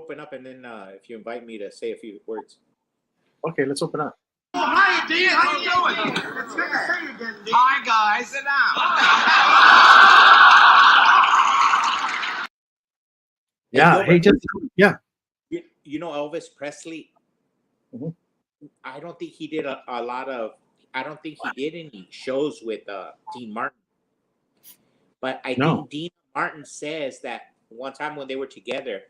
open up, and then if you invite me to say a few words. Okay, let's open up. Oh, hi, Dean. How you doing? It's good to see you again, Dean. Hi, guys. Sit down. Yeah. Hey, just yeah. You know Elvis Presley? Mm-hmm. I don't think he did a lot of. I don't think he did any shows with Dean Martin. But I think Dean Martin says that one time when they were together,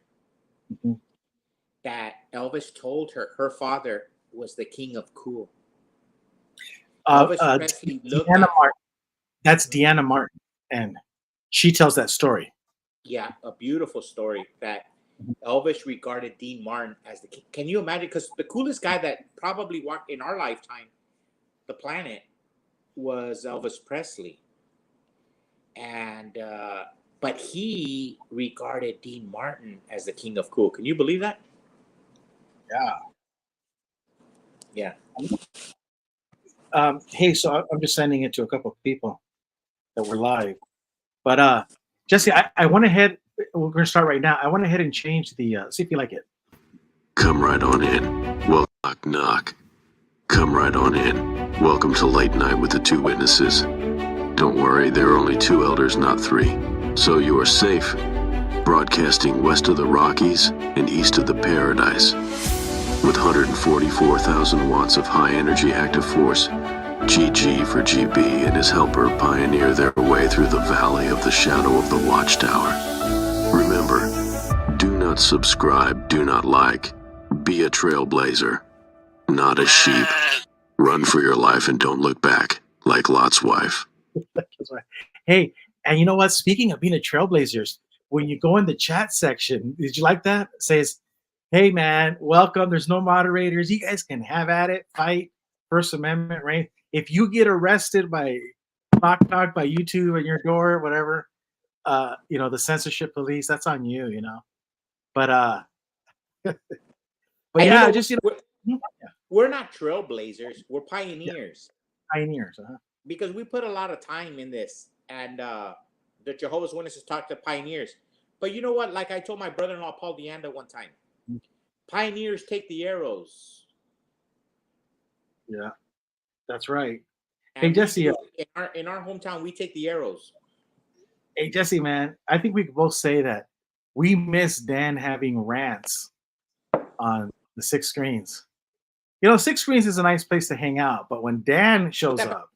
that Elvis told her father was the king of cool. Elvis Presley looked Deanna Martin. That's Deanna Martin, and she tells that story. Yeah, a beautiful story that Elvis regarded Dean Martin as the king. Can you imagine? Because the coolest guy that probably walked in our lifetime, the planet, was Elvis Presley. And but he regarded Dean Martin as the king of cool. Can you believe that? Yeah. Hey, so I'm just sending it to a couple of people that were live. But Jesse, I went ahead. We're going to start right now. I went ahead and changed the. See if you like it. Come right on in. Well, knock, knock. Come right on in. Welcome to Late Night with the Two Witnesses. Don't worry, there are only 2 elders, not 3. So you are safe. Broadcasting west of the Rockies and east of the Paradise. With 144,000 watts of high-energy active force, GG for GB and his helper pioneer their way through the valley of the shadow of the Watchtower. Remember, do not subscribe, do not like. Be a trailblazer, not a sheep. Run for your life and don't look back, like Lot's wife. Hey, and you know what? Speaking of being a trailblazers, when you go in the chat section, did you like that? It says, hey, man, welcome. There's no moderators. You guys can have at it, fight, First Amendment, right? If you get arrested by by YouTube at your door, whatever, the censorship police, that's on you, But yeah, just, we're not trailblazers. We're pioneers. Yeah. Pioneers, because we put a lot of time in this, and the Jehovah's Witnesses talk to pioneers. But you know what? Like I told my brother-in-law Paul Deanda one time, pioneers take the arrows. Yeah, that's right. And hey Jesse, in our hometown, we take the arrows. Hey Jesse, man, I think we could both say that we miss Dan having rants on the 6 screens. 6 screens is a nice place to hang out, but when Dan shows up,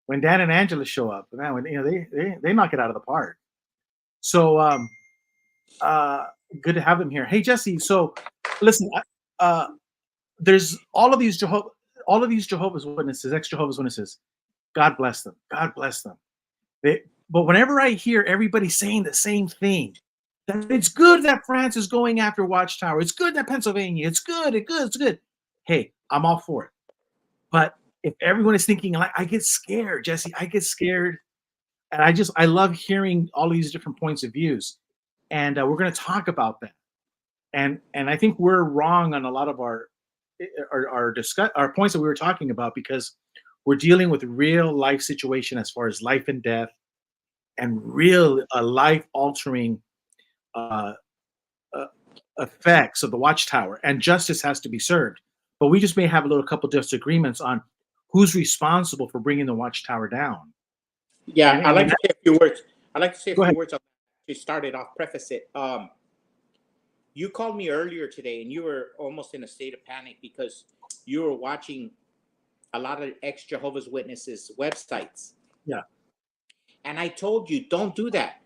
when Dan and Angela show up, man, they knock it out of the park. So good to have them here. Hey Jesse, so listen, there's all of these Jehovah's Witnesses, ex-Jehovah's Witnesses. God bless them. God bless them. But whenever I hear everybody saying the same thing, that it's good that France is going after Watchtower. It's good that Pennsylvania. It's good. It's good. Hey, I'm all for it. But if everyone is thinking like, I get scared, Jesse. I get scared, and I love hearing all these different points of views, and we're going to talk about that. And I think we're wrong on a lot of our points that we were talking about, because we're dealing with real life situation as far as life and death, and real life altering effects of the Watchtower, and justice has to be served. But we just may have a couple disagreements on who's responsible for bringing the Watchtower down. Yeah, I'd like to say a few words. I'd like to say a few words to start it off, preface it. You called me earlier today, and you were almost in a state of panic because you were watching a lot of ex-Jehovah's Witnesses websites. Yeah. And I told you, don't do that.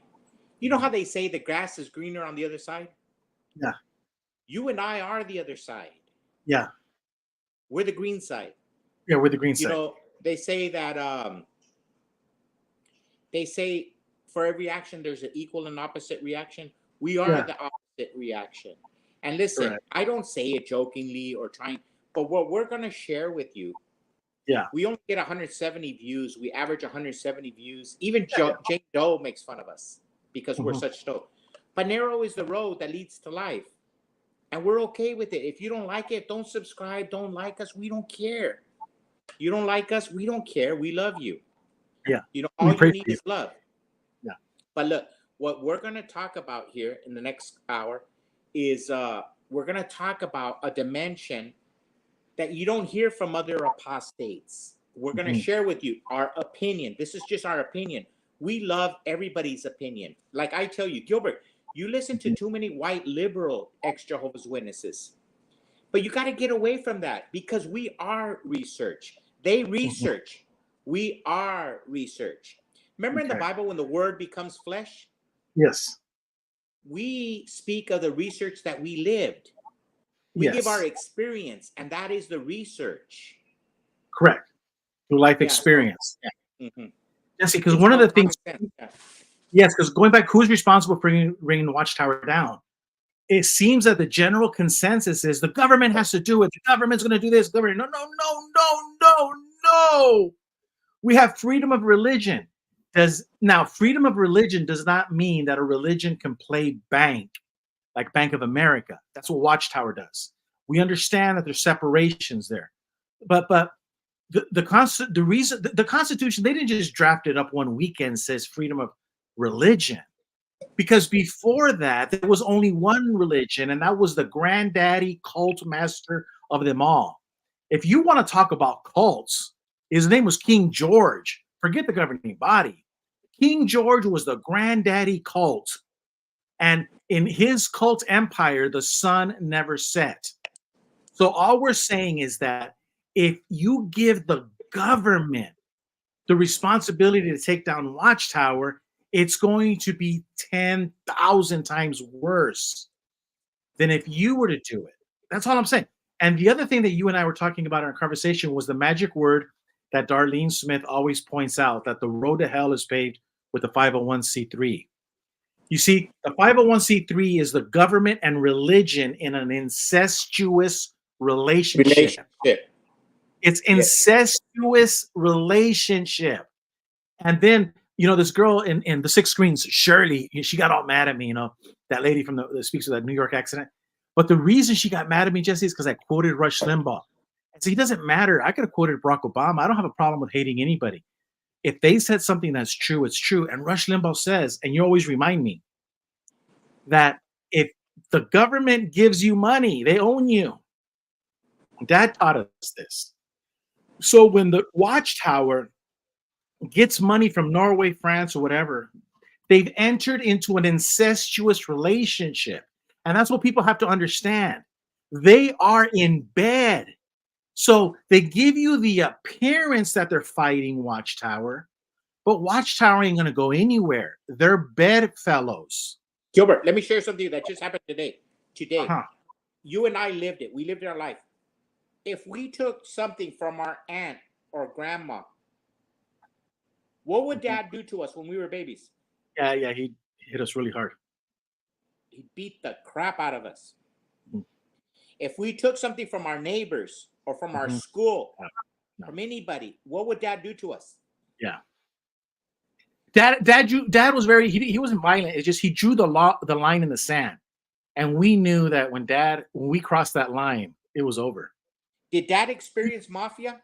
You know how they say the grass is greener on the other side? Yeah. You and I are the other side. Yeah. We're the green side. Yeah, we're the green side. They say that they say for every action there's an equal and opposite reaction. We are the opposite reaction. And listen, correct. I don't say it jokingly or trying, but what we're going to share with you, we only get 170 views. We average 170 views. Even Jane Doe makes fun of us because we're such dope. But narrow is the road that leads to life. And we're okay with it. If you don't like it, don't subscribe. Don't like us. We don't care. You don't like us. We don't care. We love you. Yeah. All you need is love. Yeah. But look, what we're going to talk about here in the next hour is we're going to talk about a dimension that you don't hear from other apostates. We're going to share with you our opinion. This is just our opinion. We love everybody's opinion. Like I tell you, Gilbert, you listen to too many white liberal ex-Jehovah's Witnesses. But you got to get away from that because we are research. They research. We are research. Remember in the Bible when the word becomes flesh? Yes. We speak of the research that we lived. We give our experience, and that is the research. Correct. Through life experience. Jesse, because It's one of the called things, common sense. yes, because going back, who's responsible for bringing Watchtower down? It seems that the general consensus is the government has to do it. The government's going to do this. Government, no. We have freedom of religion. Freedom of religion does not mean that a religion can play bank, like Bank of America. That's what Watchtower does. We understand that there's separations there, but the Constitution, they didn't just draft it up one weekend and says freedom of religion. Because before that, there was only one religion, and that was the granddaddy cult master of them all. If you want to talk about cults, his name was King George. Forget the governing body. King George was the granddaddy cult. And in his cult empire, the sun never set. So all we're saying is that if you give the government the responsibility to take down Watchtower, it's going to be 10,000 times worse than if you were to do it. That's all I'm saying. And the other thing that you and I were talking about in our conversation was the magic word that Darlene Smith always points out, that the road to hell is paved with the 501c3. You see, the 501c3 is the government and religion in an incestuous relationship. It's incestuous relationship. And then, this girl in the 6 screens, Shirley, she got all mad at me, that lady from that speaks with that New York accent. But the reason she got mad at me, Jesse, is because I quoted Rush Limbaugh. And so it doesn't matter. I could have quoted Barack Obama. I don't have a problem with hating anybody. If they said something that's true, it's true. And Rush Limbaugh says, and you always remind me, that if the government gives you money, they own you. Dad taught us this. So when the Watchtower gets money from Norway, France, or whatever, they've entered into an incestuous relationship. And that's what people have to understand. They are in bed. So they give you the appearance that they're fighting Watchtower, but Watchtower ain't going to go anywhere. They're bedfellows. Gilbert, let me share something that just happened today. You and I lived it. We lived our life. If we took something from our aunt or grandma, what would Dad do to us when we were babies? Yeah, he hit us really hard. He beat the crap out of us. If we took something from our neighbors or from our school, from anybody, what would Dad do to us? Yeah. Dad was very, he wasn't violent. It's just he drew the line in the sand. And we knew that when we crossed that line, it was over. Did Dad experience mafia?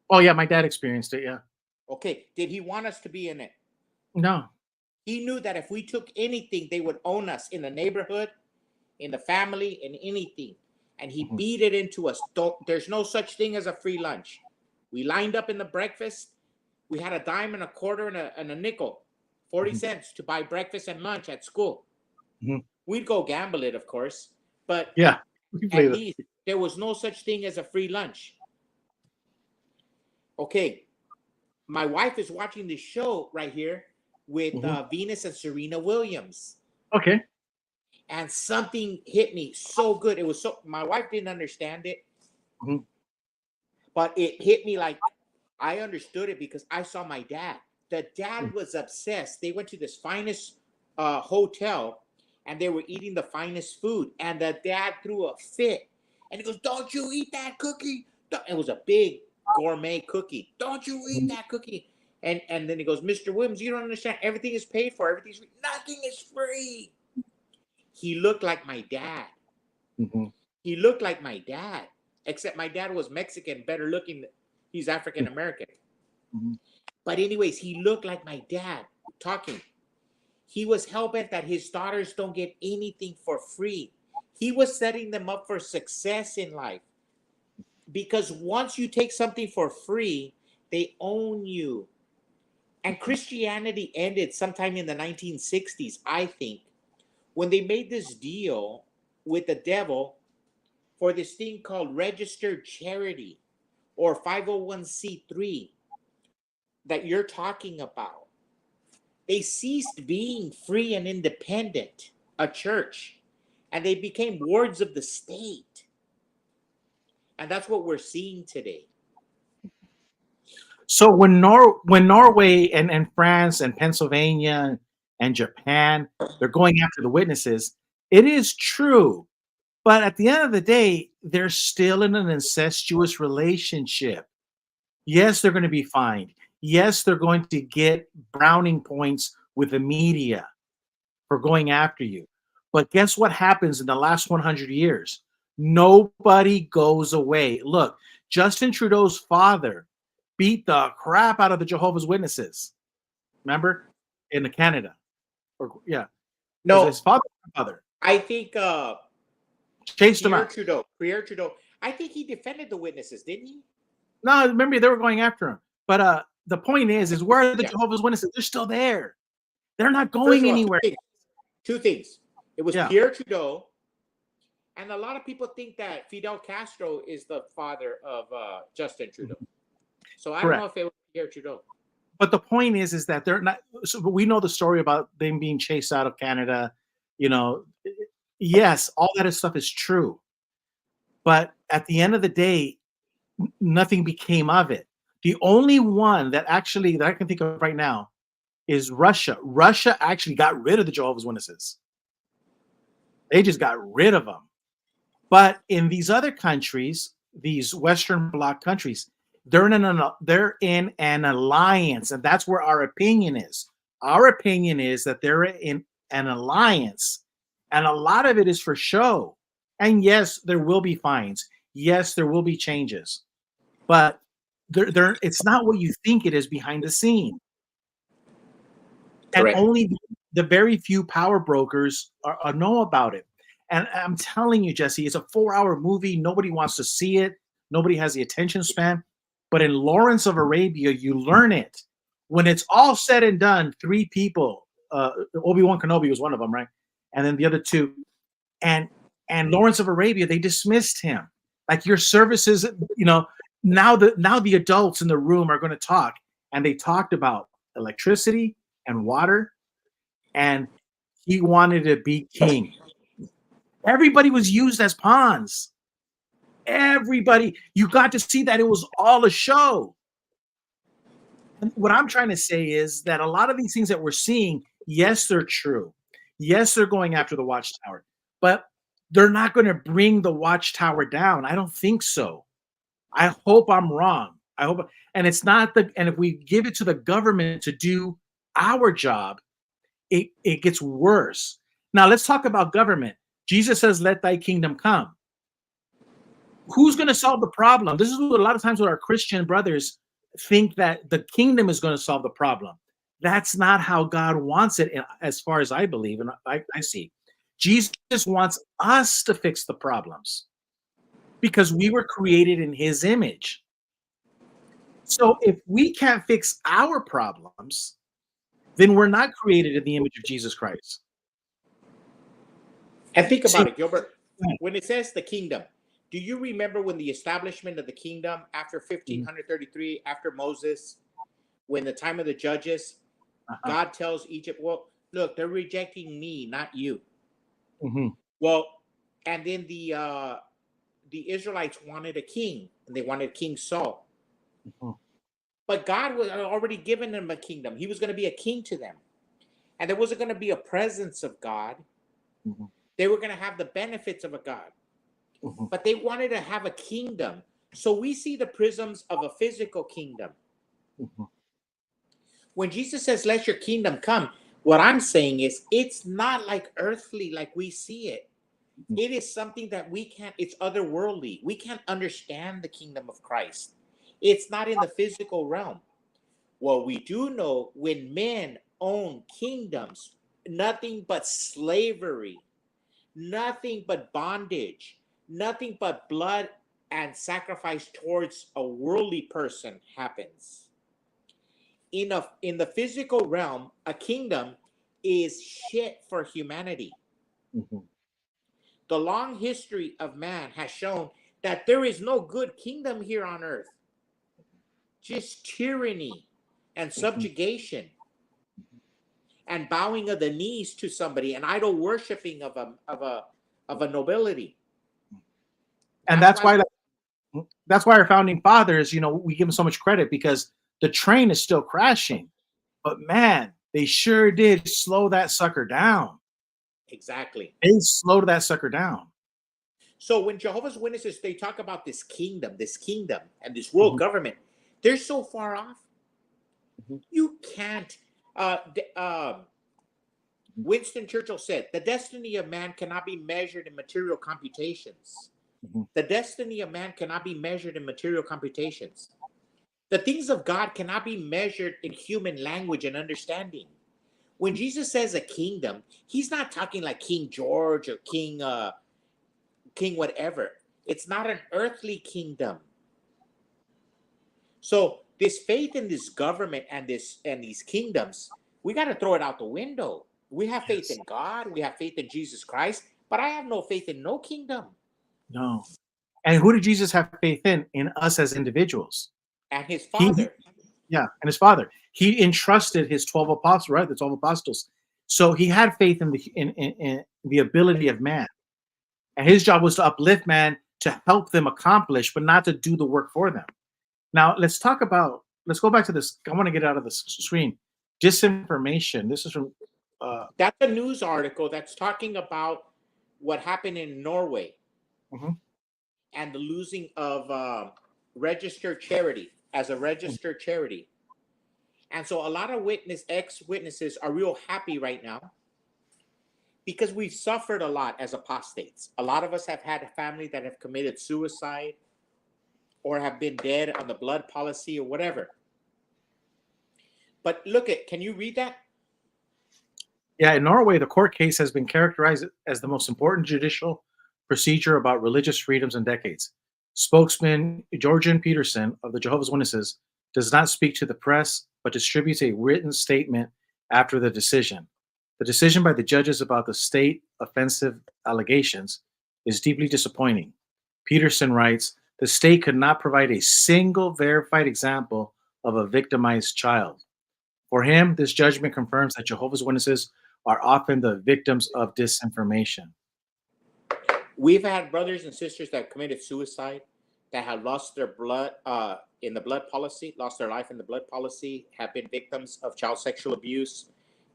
Oh, yeah, my dad experienced it, yeah. Okay. Did he want us to be in it? No. He knew that if we took anything, they would own us in the neighborhood, in the family, in anything. And he beat it into us. There's no such thing as a free lunch. We lined up in the breakfast. We had a dime and a quarter and a nickel, 40 cents to buy breakfast and lunch at school. We'd go gamble it, of course. But yeah, at least there was no such thing as a free lunch. Okay. My wife is watching this show right here with Venus and Serena Williams. Okay. And something hit me so good. It was my wife didn't understand it. But it hit me like I understood it because I saw my dad. The dad was obsessed. They went to this finest hotel and they were eating the finest food. And the dad threw a fit. And he goes, "Don't you eat that cookie?" It was a big gourmet cookie. "Don't you eat that cookie?" And then he goes, "Mr. Williams, you don't understand. Everything is paid for. Everything's free. Nothing is free." He looked like my dad. He looked like my dad. Except my dad was Mexican, better looking. He's African American. But anyways, he looked like my dad talking. he was hell-bent that his daughters don't get anything for free. He was setting them up for success in life. Because once you take something for free, they own you. And Christianity ended sometime in the 1960s, I think, when they made this deal with the devil for this thing called registered charity or 501c3 that you're talking about. They ceased being free and independent, a church, and they became wards of the state. And that's what we're seeing today. So when Norway and France and Pennsylvania and Japan, they're going after the witnesses, it is true. But at the end of the day, they're still in an incestuous relationship. Yes, they're going to be fined. Yes, they're going to get browning points with the media for going after you. But guess what happens in the last 100 years? Nobody goes away. Look, Justin Trudeau's father beat the crap out of the Jehovah's Witnesses. Remember? In Canada. No, his father. I think chased him out. Pierre Trudeau. I think he defended the witnesses, didn't he? No, remember they were going after him. But the point is where are the Jehovah's Witnesses? They're still there. They're not going anywhere. Two things. It was Pierre Trudeau, and a lot of people think that Fidel Castro is the father of Justin Trudeau. So I don't know if it was Pierre Trudeau. But the point is that they're not. So, but we know the story about them being chased out of Canada. You know, yes, all that stuff is true. But at the end of the day, nothing became of it. The only one that I can think of right now is Russia. Russia actually got rid of the Jehovah's Witnesses. They just got rid of them. But in these other countries, these Western Bloc countries, they're in an alliance, and that's where our opinion is. Our opinion is that they're in an alliance, and a lot of it is for show. And yes, there will be fines. Yes, there will be changes, but it's not what you think it is behind the scene. Correct. And only the very few power brokers know about it. And I'm telling you, Jesse, it's a 4-hour movie. Nobody wants to see it. Nobody has the attention span. But in Lawrence of Arabia, you learn it. When it's all said and done, 3 people, Obi-Wan Kenobi was one of them, right? And then the other 2. And Lawrence of Arabia, they dismissed him. Like, your services, now the adults in the room are going to talk. And they talked about electricity and water. And he wanted to be king. Everybody was used as pawns. Everybody, you got to see that it was all a show. And what I'm trying to say is that a lot of these things that we're seeing, yes, they're true. Yes, they're going after the Watchtower, but they're not going to bring the Watchtower down. I don't think so. I hope I'm wrong. And it's not and if we give it to the government to do our job, it gets worse. Now let's talk about government. Jesus says, "Let thy kingdom come." Who's going to solve the problem? This is what a lot of times what our Christian brothers think, that the kingdom is going to solve the problem. That's not how God wants it, as far as I believe and I see. Jesus wants us to fix the problems because we were created in his image. So if we can't fix our problems, then we're not created in the image of Jesus Christ. And think about it, Gilbert. When it says the kingdom, do you remember when the establishment of the kingdom after 1533, after Moses, when the time of the judges, God tells Egypt, well, look, they're rejecting me, not you. Mm-hmm. Well, and then the Israelites wanted a king, and they wanted King Saul. Mm-hmm. But God was already given them a kingdom. He was going to be a king to them. And there wasn't going to be a presence of God. Mm-hmm. They were going to have the benefits of a God. Mm-hmm. But they wanted to have a kingdom. So we see the prisms of a physical kingdom. Mm-hmm. When Jesus says, "Let your kingdom come," what I'm saying is it's not like earthly like we see it. Mm-hmm. It is something that it's otherworldly. We can't understand the kingdom of Christ. It's not in the physical realm. Well, we do know when men own kingdoms, nothing but slavery, nothing but bondage, nothing but blood and sacrifice towards a worldly person happens. In the physical realm, a kingdom is shit for humanity. Mm-hmm. The long history of man has shown that there is no good kingdom here on earth. Just tyranny and subjugation and bowing of the knees to somebody and idol worshiping of a nobility. And that's why our founding fathers, we give them so much credit because the train is still crashing. But man, they sure did slow that sucker down. Exactly. They slowed that sucker down. So when Jehovah's Witnesses, they talk about this kingdom, and this world government, they're so far off. You can't. Winston Churchill said, the destiny of man cannot be measured in material computations. The destiny of man cannot be measured in material computations. The things of God cannot be measured in human language and understanding. When Jesus says a kingdom, he's not talking like King George or King whatever. It's not an earthly kingdom. So this faith in this government and these kingdoms, we got to throw it out the window. We have faith in God. We have faith in Jesus Christ. But I have no faith in no kingdom. No. And who did Jesus have faith in? In us as individuals. And his Father. And his Father. He entrusted his 12 apostles, right? The 12 apostles. So he had faith in the ability of man. And his job was to uplift man, to help them accomplish, but not to do the work for them. Now, let's go back to this. I want to get out of the screen. Disinformation. This is from... that's a news article that's talking about what happened in Norway and the losing of registered charity as a registered charity. And so a lot of ex-witnesses are real happy right now because we've suffered a lot as apostates. A lot of us have had a family that have committed suicide or have been dead on the blood policy or whatever. But can you read that? Yeah, in Norway, the court case has been characterized as the most important judicial procedure about religious freedoms in decades. Spokesman Jorgen Peterson of the Jehovah's Witnesses does not speak to the press, but distributes a written statement after the decision. The decision by the judges about the state offensive allegations is deeply disappointing. Peterson writes, the state could not provide a single verified example of a victimized child. For him, this judgment confirms that Jehovah's Witnesses are often the victims of disinformation. We've had brothers and sisters that committed suicide, that have lost their blood in the blood policy, lost their life in the blood policy, have been victims of child sexual abuse,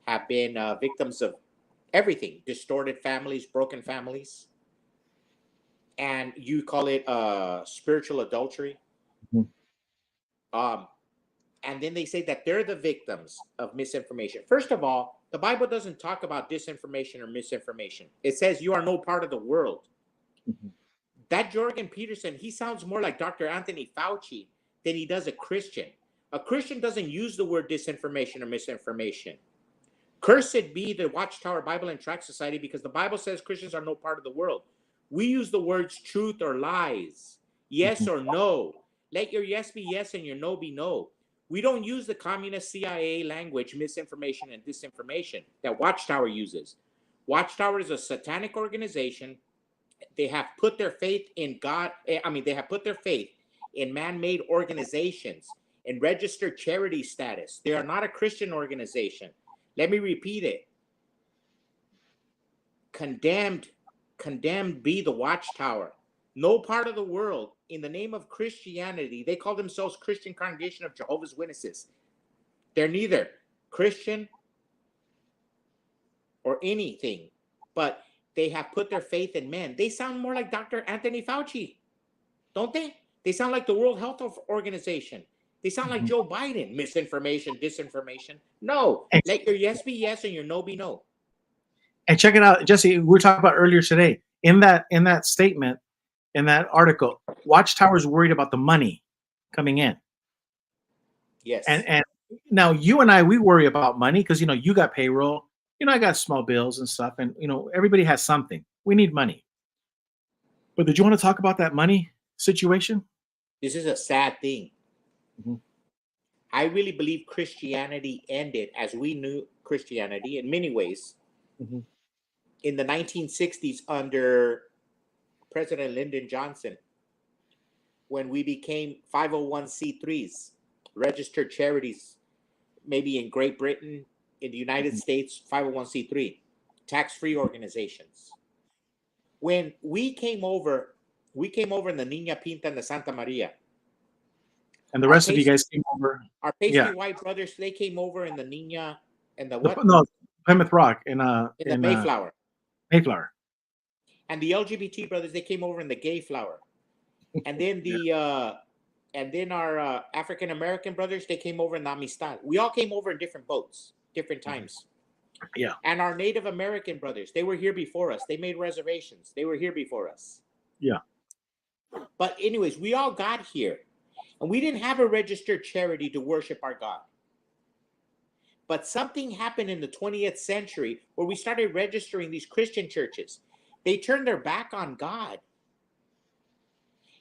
have been victims of everything, distorted families, broken families. And you call it spiritual adultery. And then they say that they're the victims of misinformation. First of all, the Bible doesn't talk about disinformation or misinformation. It says you are no part of the world. That Jorgen Peterson, he sounds more like Dr. Anthony Fauci than he does a Christian. A Christian doesn't use the word disinformation or misinformation. Cursed be the Watchtower Bible and Tract Society, because the Bible says Christians are no part of the world. We use the words truth or lies, yes or no. Let your yes be yes and your no be no. We don't use the communist CIA language, misinformation and disinformation, that Watchtower uses. Watchtower is a satanic organization. They have put their faith in God. They have put their faith in man-made organizations, in registered charity status. They are not a Christian organization. Let me repeat it. Condemned be the Watchtower. No part of the world, in the name of Christianity, they call themselves Christian Congregation of Jehovah's Witnesses. They're neither Christian or anything, but they have put their faith in men. They sound more like Dr. Anthony Fauci, don't they? They sound like the World Health Organization. They sound like Joe Biden. Misinformation, disinformation. No, let your yes be yes and your no be no. And check it out, Jesse. We were talking about earlier today. In that statement, in that article, Watchtower's worried about the money coming in. Yes. And now you and I, we worry about money because you got payroll, I got small bills and stuff, and everybody has something. We need money. But did you want to talk about that money situation? This is a sad thing. Mhm. I really believe Christianity ended as we knew Christianity in many ways Mhm. in the 1960s under President Lyndon Johnson, when we became 501c3s, registered charities, maybe in Great Britain, in the United States, 501c3, tax-free organizations. When we came over in the Niña Pinta and the Santa Maria. And the rest of you guys came over. Our pasty white brothers, they came over in the Niña and the what? No, Plymouth Rock in the Mayflower. Mayflower. And the LGBT brothers, they came over in the Gayflower. And then our African American brothers, they came over in the Amistad. We all came over in different boats, different times. Yeah. And our Native American brothers, they were here before us. They made reservations. They were here before us. Yeah. But anyways, we all got here. And we didn't have a registered charity to worship our God. But something happened in the 20th century where we started registering these Christian churches. They turned their back on God.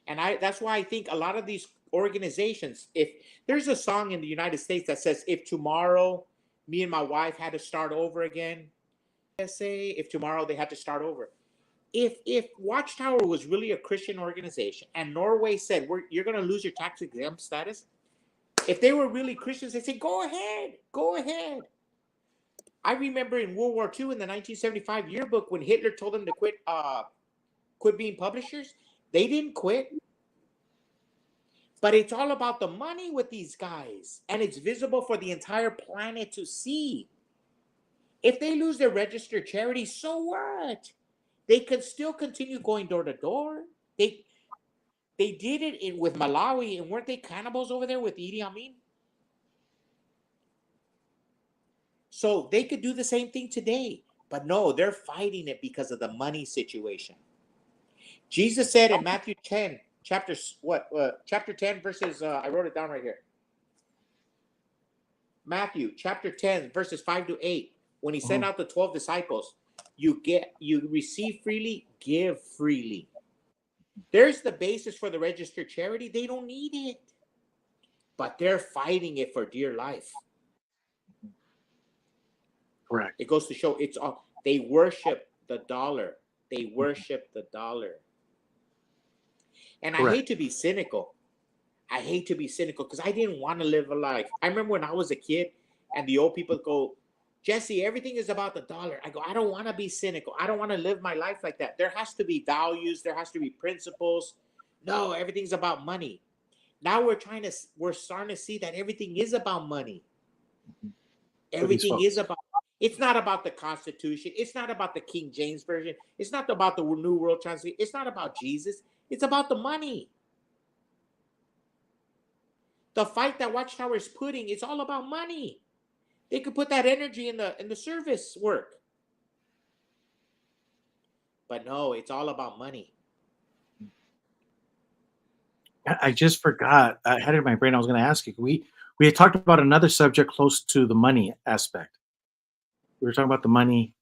And that's why I think a lot of these organizations, if there's a song in the United States that says, if tomorrow me and my wife had to start over again, say if tomorrow they had to start over. If Watchtower was really a Christian organization and Norway said, you're going to lose your tax exempt status, if they were really Christians, they say, go ahead. I remember in World War II in the 1975 yearbook when Hitler told them to quit being publishers, they didn't quit. But it's all about the money with these guys, and it's visible for the entire planet to see. If they lose their registered charity, so what? They could still continue going door to door. They did it with Malawi, and weren't they cannibals over there with Idi Amin? So they could do the same thing today. But no, they're fighting it because of the money situation. Jesus said in Matthew 10, chapter 10, verses, I wrote it down right here. Matthew chapter 10, verses 5 to 8. When he sent out the 12 disciples, you receive freely, give freely. There's the basis for the registered charity. They don't need it. But they're fighting it for dear life. Correct. It goes to show they worship the dollar. They worship the dollar. And correct. I hate to be cynical. Because I didn't want to live a life. I remember when I was a kid and the old people go, Jesse, everything is about the dollar. I go, I don't want to be cynical. I don't want to live my life like that. There has to be values. There has to be principles. No, everything's about money. Now we're starting to see that everything is about money. Everything is about, it's not about the Constitution. It's not about the King James Version. It's not about the New World Translation. It's not about Jesus. It's about the money. The fight that Watchtower is putting, it's all about money. They could put that energy in the service work. But no, it's all about money. I just forgot. I had it in my brain. I was going to ask you. We had talked about another subject close to the money aspect. We were talking about the money.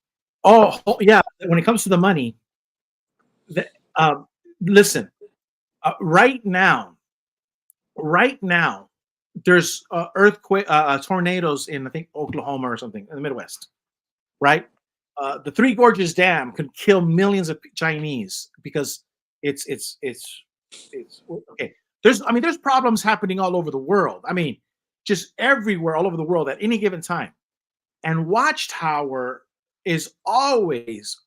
Oh yeah. When it comes to the money, listen. Right now, there's earthquake, tornadoes in I think Oklahoma or something in the Midwest. Right. The Three Gorges Dam could kill millions of Chinese because it's okay. There's problems happening all over the world. I mean, just everywhere, all over the world at any given time. And Watchtower is always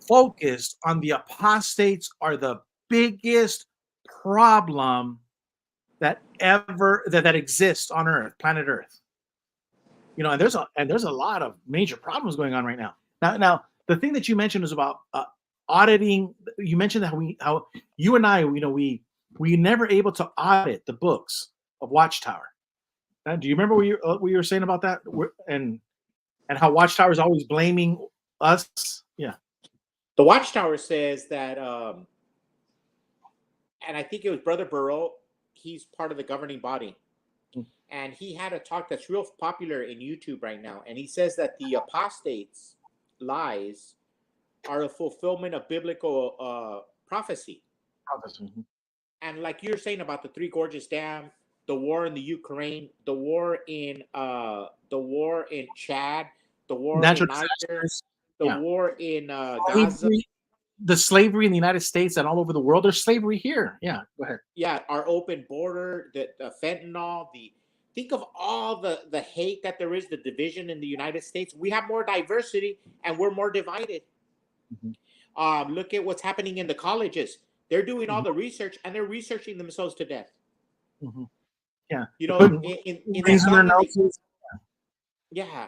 focused on the apostates are the biggest problem that exists on Earth, planet Earth. And there's a lot of major problems going on right now. Now the thing that you mentioned is about auditing. You mentioned how you and I, we never able to audit the books of Watchtower. Now, do you remember what you were saying about that? And how Watchtower is always blaming us? Yeah. The Watchtower says that, and I think it was Brother Burrow. He's part of the governing body. And he had a talk that's real popular in YouTube right now. And he says that the apostates' lies are a fulfillment of biblical prophecy. And like you're saying about the Three Gorges Dam, the war in the Ukraine, the war in Chad, the war Natural in Niger, the yeah. war in Gaza. The slavery in the United States and all over the world. There's slavery here. Yeah, go ahead. Yeah, our open border, the fentanyl, think of all the hate that there is, the division in the United States. We have more diversity and we're more divided. Look at what's happening in the colleges. They're doing all the research and they're researching themselves to death. Yeah. You know, in that yeah.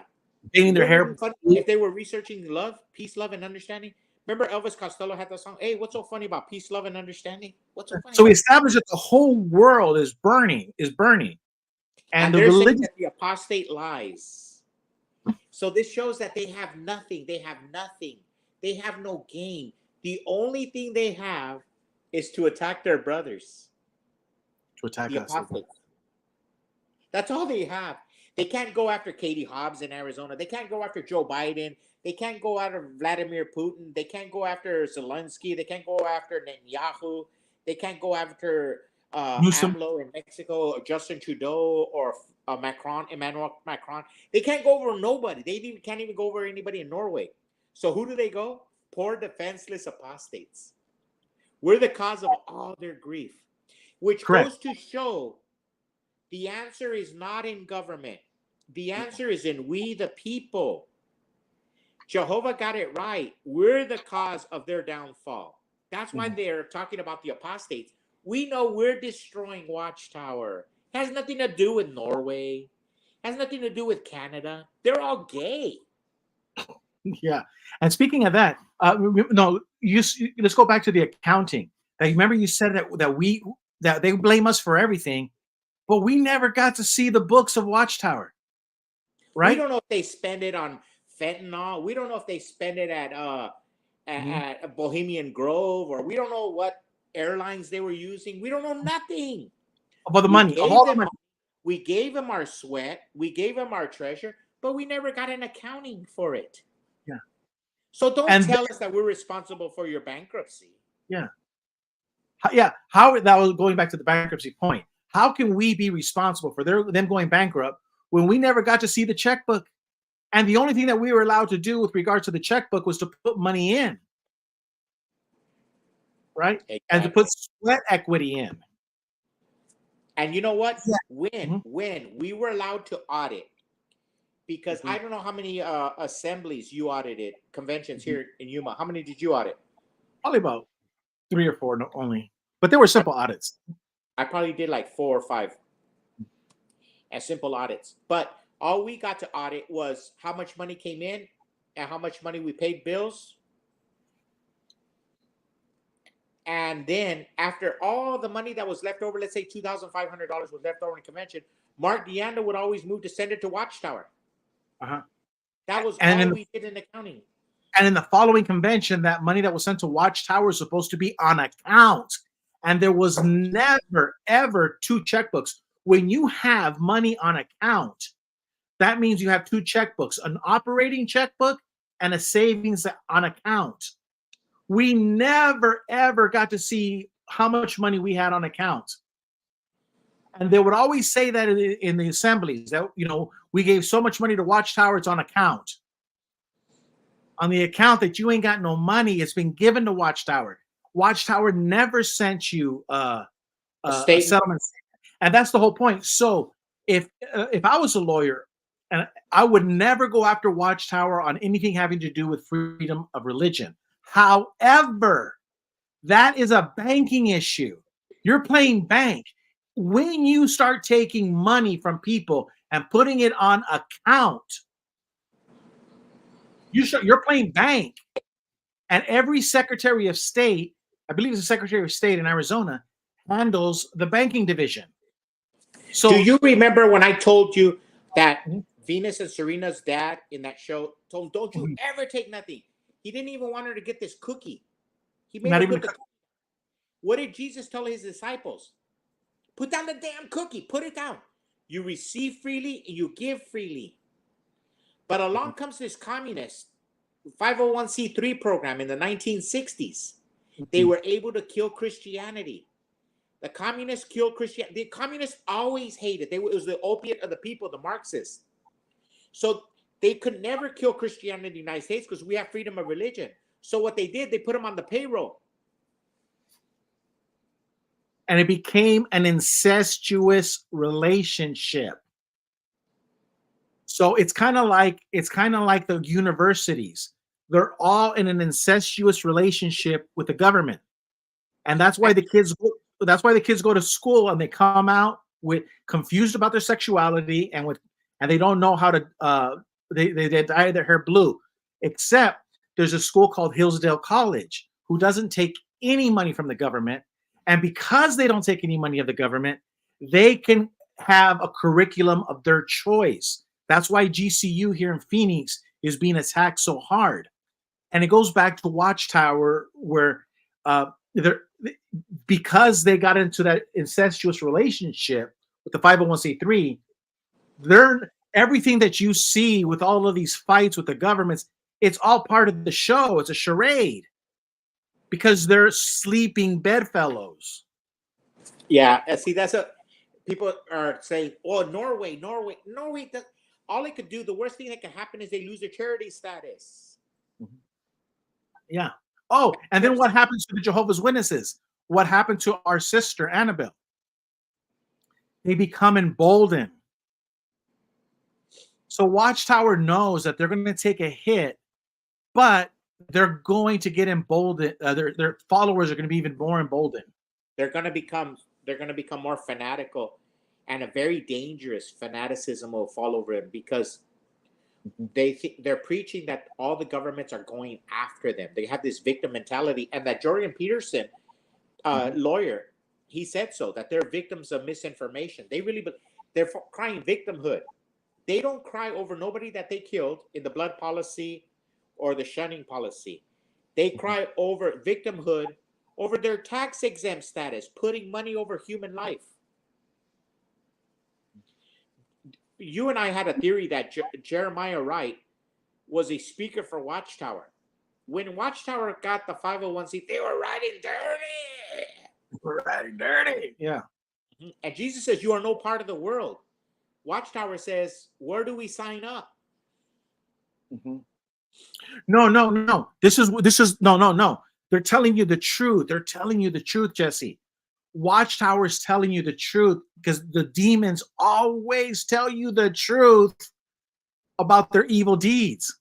Painting their hair. If they were researching love, peace, love, and understanding. Remember Elvis Costello had that song, "Hey, what's so funny about peace, love, and understanding? What's so funny?" So we established that the whole world is burning. And the religion, that the apostate lies. So this shows that they have nothing. They have nothing. They have no gain. The only thing they have is to attack their brothers. To attack the us. Apostates. That's all they have. They can't go after Katie Hobbs in Arizona. They can't go after Joe Biden. They can't go after Vladimir Putin. They can't go after Zelensky. They can't go after Netanyahu. They can't go after AMLO in Mexico, or Justin Trudeau, or Emmanuel Macron. They can't go over nobody. They can't even go over anybody in Norway. So who do they go? Poor defenseless apostates. We're the cause of all their grief, which goes to show the answer is not in government. The answer is in we, the people. Jehovah got it right. We're the cause of their downfall. That's why they're talking about the apostates. We know we're destroying Watchtower. It has nothing to do with Norway. It has nothing to do with Canada. They're all gay. Yeah. And speaking of that, let's go back to the accounting. Now, remember you said that they blame us for everything, but we never got to see the books of Watchtower. Right? We don't know if they spend it on fentanyl. We don't know if they spend it at Bohemian Grove, or we don't know what airlines they were using. We don't know nothing about the money. We gave them our sweat. We gave them our treasure, but we never got an accounting for it. Yeah. So don't tell us that we're responsible for your bankruptcy. Yeah. Yeah. How that was going back to the bankruptcy point. How can we be responsible for them going bankrupt when we never got to see the checkbook? And the only thing that we were allowed to do with regard to the checkbook was to put money in. Right? Exactly. And to put sweat equity in. And you know what? Yeah. When we were allowed to audit, because I don't know how many assemblies you audited, conventions here in Yuma. How many did you audit? Probably about 3 or 4 only. But they were simple audits. I probably did like 4 or 5 as simple audits. But all we got to audit was how much money came in and how much money we paid bills. And then after all the money that was left over, let's say $2,500 was left over in convention, Mark DeAnda would always move to send it to Watchtower. That was all we did in accounting. And in the following convention, that money that was sent to Watchtower was supposed to be on account. And there was never, ever 2 checkbooks. When you have money on account, that means you have 2 checkbooks, an operating checkbook and a savings on account. We never, ever got to see how much money we had on account. And they would always say that in the assemblies that, we gave so much money to Watchtower, it's on account. On the account that you ain't got no money, it's been given to Watchtower. Watchtower never sent you a settlement. And that's the whole point. So if I was a lawyer, and I would never go after Watchtower on anything having to do with freedom of religion. However, that is a banking issue. You're playing bank. When you start taking money from people and putting it on account, you're playing bank. And every Secretary of State, I believe it's the Secretary of State in Arizona, handles the banking division. So, do you remember when I told you that Venus and Serena's dad in that show told him, don't you ever take nothing? He didn't even want her to get this cookie. He made her put the cookie. What did Jesus tell his disciples? Put down the damn cookie. Put it down. You receive freely, and you give freely. But along comes this communist 501c3 program in the 1960s. They were able to kill Christianity. The communists killed Christianity. The communists always hated. It was the opiate of the people, the Marxists. So they could never kill Christianity in the United States because we have freedom of religion. So what they did, they put them on the payroll. And it became an incestuous relationship. So it's kind of like the universities. They're all in an incestuous relationship with the government. And that's why the kids go to school and they come out with confused about their sexuality and they don't know how to they dye their hair blue. Except there's a school called Hillsdale College who doesn't take any money from the government. And because they don't take any money of the government, they can have a curriculum of their choice. That's why GCU here in Phoenix is being attacked so hard. And it goes back to Watchtower, where because they got into that incestuous relationship with the 501c3, everything that you see with all of these fights with the governments, it's all part of the show. It's a charade. Because they're sleeping bedfellows. Yeah, see, people are saying, "Oh, Norway." All they could do, the worst thing that can happen is they lose their charity status. Yeah. Oh, and then what happens to the Jehovah's Witnesses? What happened to our sister Annabelle? They become emboldened. So Watchtower knows that they're going to take a hit, but they're going to get emboldened. Their followers are going to be even more emboldened. They're going to become more fanatical, and a very dangerous fanaticism will fall over them because they're preaching that all the governments are going after them. They have this victim mentality, and that Jordan Peterson, lawyer, he said so, that they're victims of misinformation. They're crying victimhood. They don't cry over nobody that they killed in the blood policy or the shunning policy. They cry over victimhood, over their tax exempt status, putting money over human life. You and I had a theory that Jeremiah Wright was a speaker for Watchtower. When Watchtower got the 501c, they were riding dirty. We're riding dirty. Yeah. And Jesus says, "You are no part of the world." Watchtower says, "Where do we sign up?" No. This is no. They're telling you the truth. They're telling you the truth, Jesse. Watchtower is telling you the truth because the demons always tell you the truth about their evil deeds.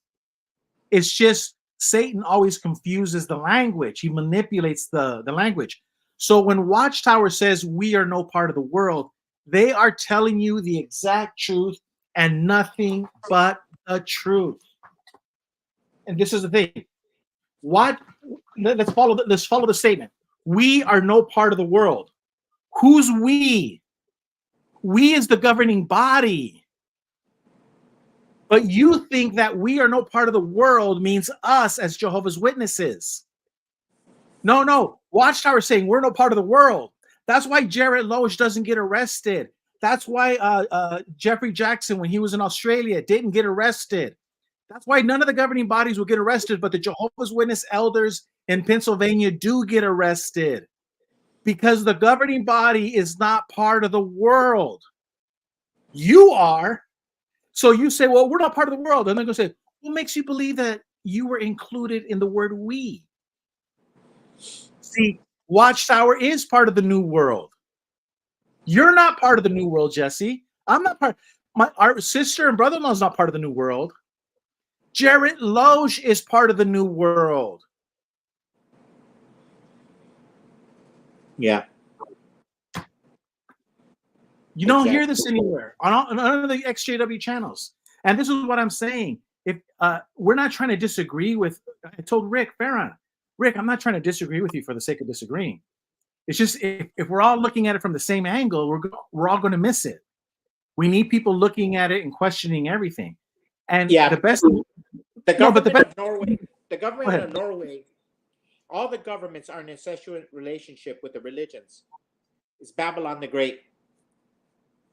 It's just Satan always confuses the language. He manipulates the language. So when Watchtower says we are no part of the world, they are telling you the exact truth and nothing but the truth. And this is the thing. Let's follow the statement. We are no part of the world. Who's we? We is the governing body. But you think that we are no part of the world means us as Jehovah's Witnesses. No. Watchtower is saying we're no part of the world. That's why Jared Loesch doesn't get arrested. That's why Jeffrey Jackson, when he was in Australia, didn't get arrested. That's why none of the governing bodies will get arrested, but the Jehovah's Witness elders in Pennsylvania do get arrested because the governing body is not part of the world. You are. So you say, well, we're not part of the world. And they're going to say, what makes you believe that you were included in the word we? See, Watchtower is part of the new world. You're not part of the new world, Jesse. I'm not part. Our sister and brother-in-law is not part of the new world. Jared Loesch is part of the new world. Yeah. You don't hear this anywhere on none of the XJW channels. And this is what I'm saying. If we're not trying to disagree with, I told Rick Farron, Rick, I'm not trying to disagree with you for the sake of disagreeing. It's just if we're all looking at it from the same angle, we're all going to miss it. We need people looking at it and questioning everything. And the best, the government of Norway, all the governments are in a sexual relationship with the religions. It's Babylon the Great.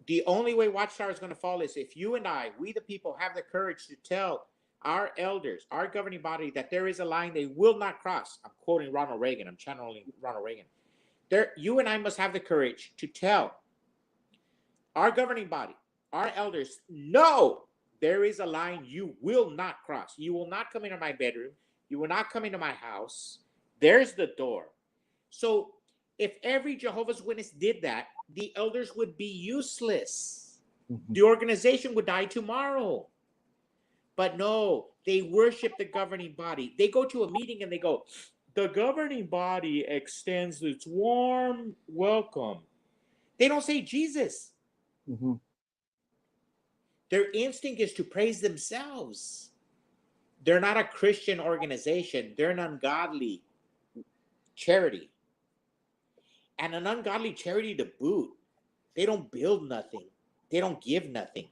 The only way Watchtower is going to fall is if you and I, we the people, have the courage to tell our elders, our governing body, that there is a line they will not cross. I'm quoting Ronald Reagan. I'm channeling Ronald Reagan. You and I must have the courage to tell our governing body, our elders, no, there is a line you will not cross. You will not come into my bedroom. You will not come into my house. There's the door. So if every Jehovah's Witness did that, the elders would be useless. The organization would die tomorrow. But no, they worship the governing body. They go to a meeting and they go, the governing body extends its warm welcome. They don't say Jesus. Their instinct is to praise themselves. They're not a Christian organization. They're an ungodly charity. And an ungodly charity to boot. They don't build nothing. They don't give nothing.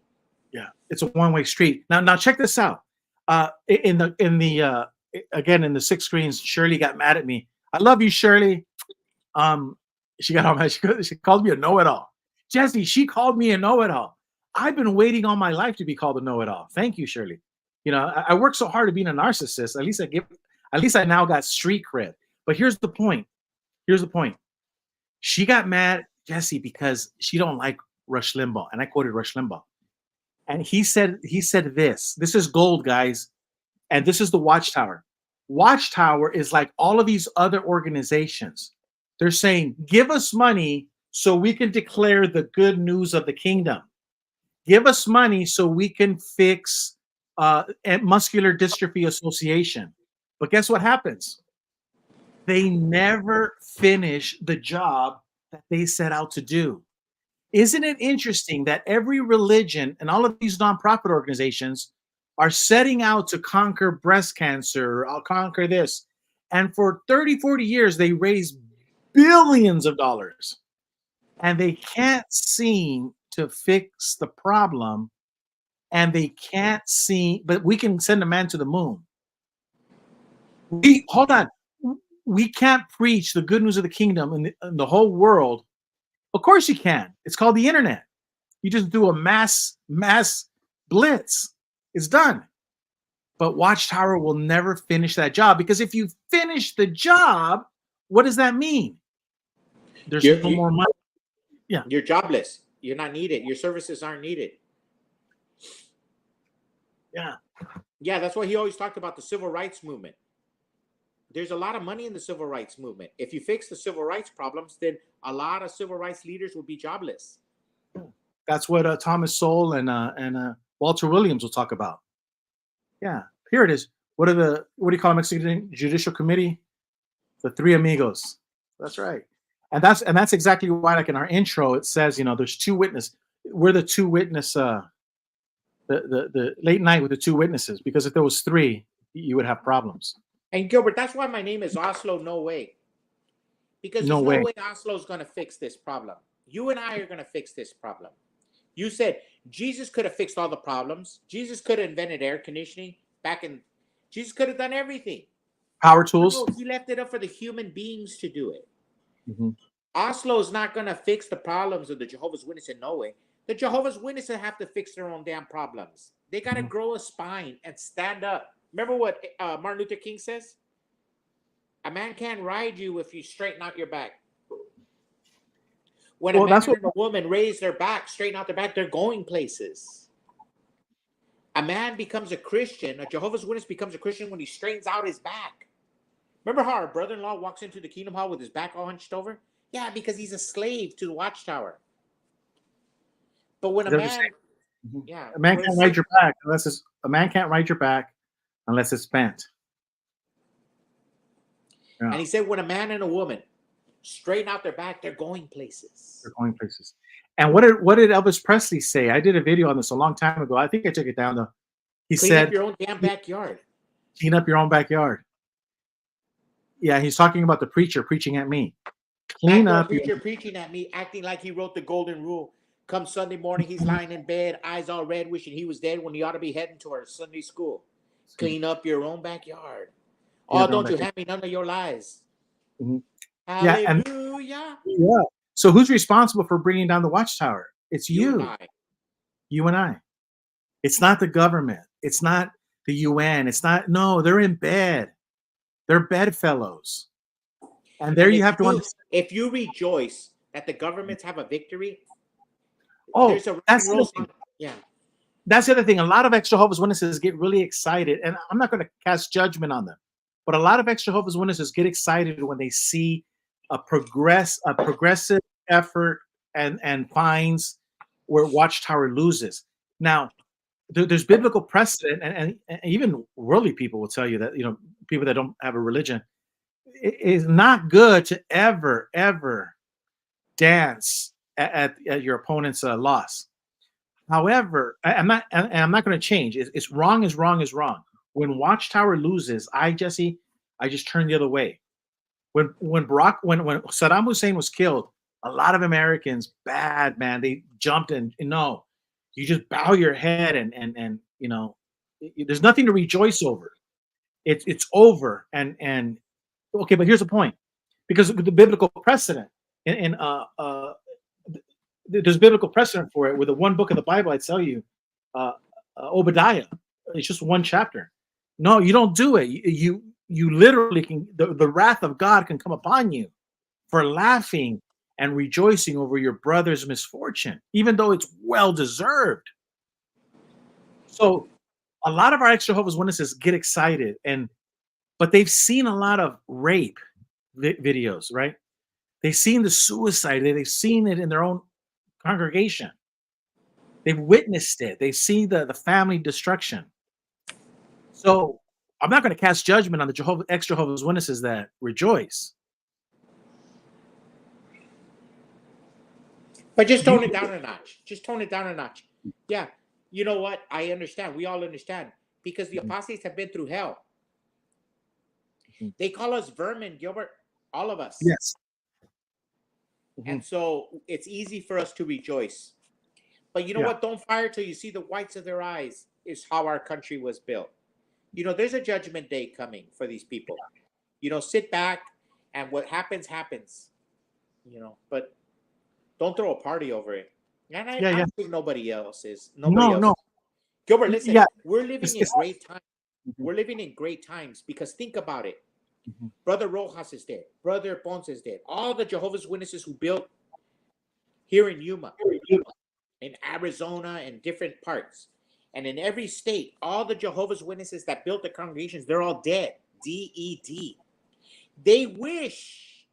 Yeah, it's a one-way street. Now check this out. In the again in the 6 screens, Shirley got mad at me. I love you, Shirley. She got all mad. She called me a know-it-all. Jesse, she called me a know-it-all. I've been waiting all my life to be called a know-it-all. Thank you, Shirley. You know, I worked so hard at being a narcissist. At least I now got street cred. But here's the point. She got mad, Jesse, because she don't like Rush Limbaugh, and I quoted Rush Limbaugh. And he said this. This is gold, guys. And this is the Watchtower. Watchtower is like all of these other organizations. They're saying, give us money so we can declare the good news of the kingdom. Give us money so we can fix Muscular Dystrophy Association. But guess what happens? They never finish the job that they set out to do. Isn't it interesting that every religion and all of these nonprofit organizations are setting out to conquer breast cancer, I'll conquer this. And for 30, 40 years, they raise billions of dollars. And they can't seem to fix the problem. And they can't see, but we can send a man to the moon. Hold on. We can't preach the good news of the kingdom in the whole world. Of course you can. It's called the internet. You just do a mass blitz. It's done. But Watchtower will never finish that job, because if you finish the job, what does that mean? There's no more money. Yeah. You're jobless. You're not needed. Your services aren't needed. Yeah. Yeah, that's why he always talked about the civil rights movement. There's a lot of money in the civil rights movement. If you fix the civil rights problems, then a lot of civil rights leaders will be jobless. That's what Thomas Sowell and Walter Williams will talk about. Yeah, here it is. What do you call Mexican Judicial Committee? The 3 Amigos. That's right. And that's exactly why, like in our intro, it says, you know, there's 2 witnesses. We're the 2 witness, the late night with the 2 witnesses, because if there was 3, you would have problems. And Gilbert, that's why my name is Oslo No Way. Because there's no way Oslo's going to fix this problem. You and I are going to fix this problem. You said Jesus could have fixed all the problems. Jesus could have invented air conditioning Jesus could have done everything. Power tools. No, he left it up for the human beings to do it. Oslo is not going to fix the problems of the Jehovah's Witnesses in no way. The Jehovah's Witnesses have to fix their own damn problems. They got to grow a spine and stand up. Remember what Martin Luther King says? A man can't ride you if you straighten out your back. When a man and a woman raise their back, straighten out their back, they're going places. A man becomes a Christian, a Jehovah's Witness becomes a Christian when he straightens out his back. Remember how our brother-in-law walks into the Kingdom Hall with his back all hunched over? Yeah, because he's a slave to the Watchtower. But when a man... A man can't ride your back unless it's bent. Yeah. And he said, when a man and a woman straighten out their back, they're going places. They're going places. And what did Elvis Presley say? I did a video on this a long time ago. I think I took it down though. He said, clean up your own damn backyard. Clean up your own backyard. Yeah, he's talking about the preacher preaching at me. Clean up. The preacher preaching at me, acting like he wrote the golden rule. Come Sunday morning, he's lying in bed, eyes all red, wishing he was dead when he ought to be heading to our Sunday school. Clean up your own backyard. Oh, don't you hand me none of your lies. Hallelujah. Yeah. So who's responsible for bringing down the Watchtower? It's You and you. I. You and I. It's not the government. It's not the UN. It's not. No, they're in bed. They're bedfellows. And there And you have to understand. if you rejoice that the governments have a victory, Oh, there's a rock that's and the roll other thing. song. Yeah. That's the other thing. A lot of ex-Jehovah's Witnesses get really excited, and I'm not going to cast judgment on them, but a lot of ex-Jehovah's Witnesses get excited when they see a progressive effort and finds where Watchtower loses. Now, there's biblical precedent, and even worldly people will tell you that, people that don't have a religion, it is not good to ever dance at your opponent's loss. However, I'm not going to change. It's wrong is wrong is wrong. When Watchtower loses, I just turn the other way. When Saddam Hussein was killed, a lot of Americans, bad man, they jumped and no, you just bow your head and there's nothing to rejoice over. It's over and okay, but here's the point, because of the biblical precedent in there's biblical precedent for it. With the one book of the Bible, I tell you, Obadiah, it's just one chapter. No, you don't do it. You literally can. The wrath of God can come upon you for laughing and rejoicing over your brother's misfortune, even though it's well deserved. So, a lot of our ex-Jehovah's Witnesses get excited, but they've seen a lot of rape videos, right? They've seen the suicide. They've seen it in their own congregation. They've witnessed it. They've seen the family destruction. So I'm not going to cast judgment on the ex-Jehovah's Witnesses that rejoice. But just tone it down a notch. Just tone it down a notch. Yeah. You know what? I understand. We all understand. Because the apostates have been through hell. They call us vermin, Gilbert. All of us. Yes. And so it's easy for us to rejoice. But you know what? Don't fire till you see the whites of their eyes is how our country was built. There's a judgment day coming for these people. Sit back and what happens, happens. But don't throw a party over it. And I don't think nobody else is. No. Gilbert, listen, we're living in great times. We're living in great times because think about it. Brother Rojas is dead. Brother Ponce is dead. All the Jehovah's Witnesses who built here in Yuma, in Arizona, and different parts, and in every state, all the Jehovah's Witnesses that built the congregations, they're all dead. DED. They wish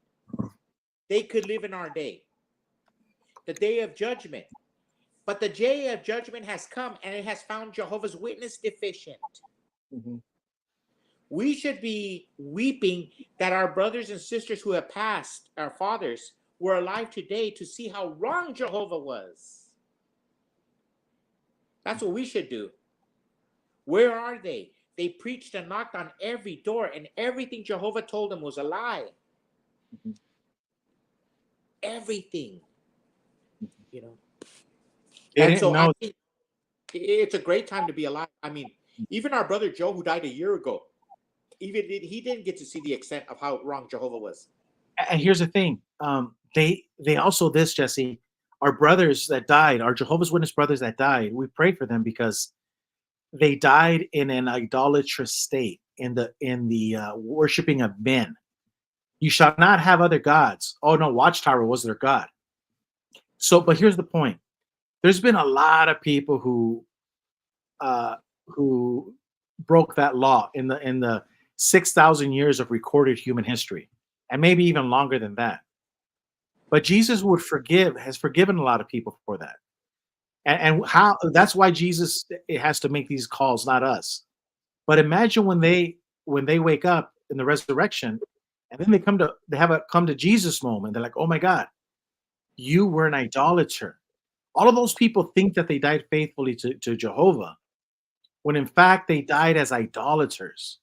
they could live in our day, the day of judgment. But the day of judgment has come, and it has found Jehovah's Witness deficient. We should be weeping that our brothers and sisters who have passed, our fathers, were alive today to see how wrong Jehovah was. That's what we should do. Where are they? They preached and knocked on every door, and everything Jehovah told them was a lie. Everything. And so I think it's a great time to be alive. I mean, even our brother Joe, who died a year ago, he didn't get to see the extent of how wrong Jehovah was. And here's the thing. They also Jesse, our brothers that died, our Jehovah's Witness brothers that died, we prayed for them because they died in an idolatrous state, in the worshiping of men. You shall not have other gods. Oh no, Watchtower was their god. So, but here's the point. There's been a lot of people who broke that law in the 6,000 years of recorded human history, and maybe even longer than that. But Jesus has forgiven a lot of people for that. And how that's why Jesus has to make these calls, not us. But imagine when they wake up in the resurrection, and then they come to Jesus moment. They're like, oh my God, you were an idolater. All of those people think that they died faithfully to Jehovah, when in fact they died as idolaters.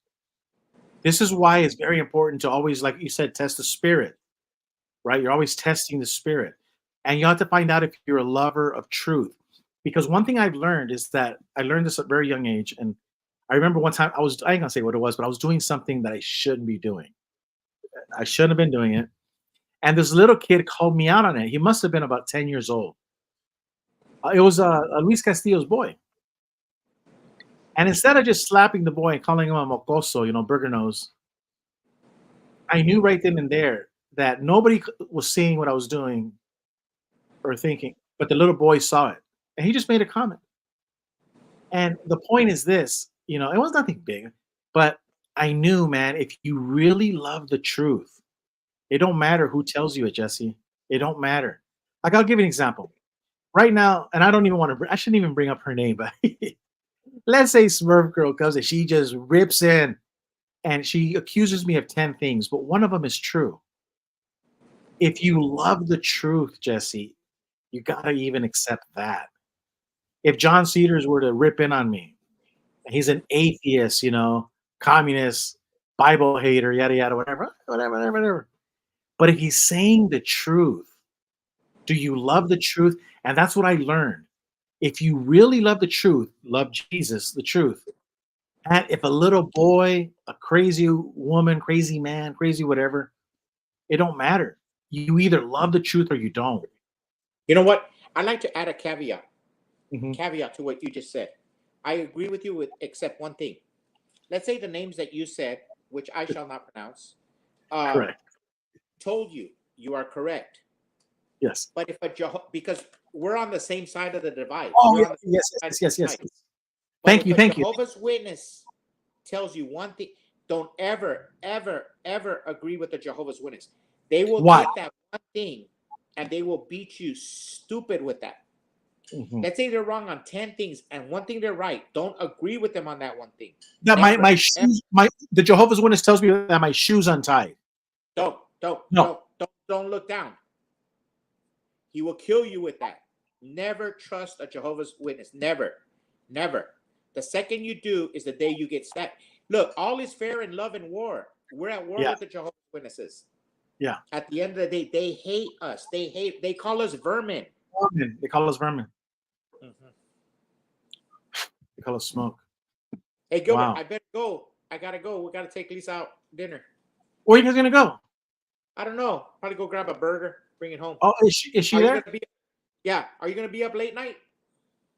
This is why it's very important to always, like you said, test the spirit, right? You're always testing the spirit. And you have to find out if you're a lover of truth. Because one thing I've learned is that I learned this at a very young age. And I remember one time I ain't gonna say what it was, but I was doing something that I shouldn't be doing. I shouldn't have been doing it. And this little kid called me out on it. He must have been about 10 years old. It was Luis Castillo's boy. And instead of just slapping the boy and calling him a mocoso, burger nose, I knew right then and there that nobody was seeing what I was doing or thinking, but the little boy saw it. And he just made a comment. And the point is this, it was nothing big, but I knew, man, if you really love the truth, it don't matter who tells you it, Jesse. It don't matter. Like, I'll give you an example. Right now, and I shouldn't even bring up her name, but let's say Smurf Girl comes and she just rips in and she accuses me of 10 things, but one of them is true. If you love the truth, Jesse, you got to even accept that. If John Cedars were to rip in on me, he's an atheist, communist, Bible hater, yada, yada, whatever. But if he's saying the truth, do you love the truth? And that's what I learned. If you really love the truth, love Jesus, the truth. And if a little boy, a crazy woman, crazy man, crazy whatever, it don't matter. You either love the truth or you don't. You know what? I'd like to add a caveat. Caveat to what you just said. I agree with you except one thing. Let's say the names that you said, which I shall not pronounce, Correct. told you are correct. Yes. But if because we're on the same side of the divide. Oh, yes. Thank you. Jehovah's Witness tells you one thing. Don't ever, ever, ever agree with the Jehovah's Witness. They will take that one thing and they will beat you stupid with that. Let's say they're wrong on 10 things and one thing they're right. Don't agree with them on that one thing. That my shoes, the Jehovah's Witness tells me that my shoes untied. Don't look down. He will kill you with that. Never trust a Jehovah's Witness. Never. The second you do is the day you get stabbed. Look, all is fair in love and war. We're at war with the Jehovah's Witnesses. Yeah. At the end of the day, they hate us. They call us vermin. They call us vermin. They call us smoke. Hey, Gilbert, I better go. I gotta go. We gotta take Lisa out dinner. Where are you guys gonna go? I don't know. Probably go grab a burger, bring it home. Oh, is she there? Are you gonna be up late night?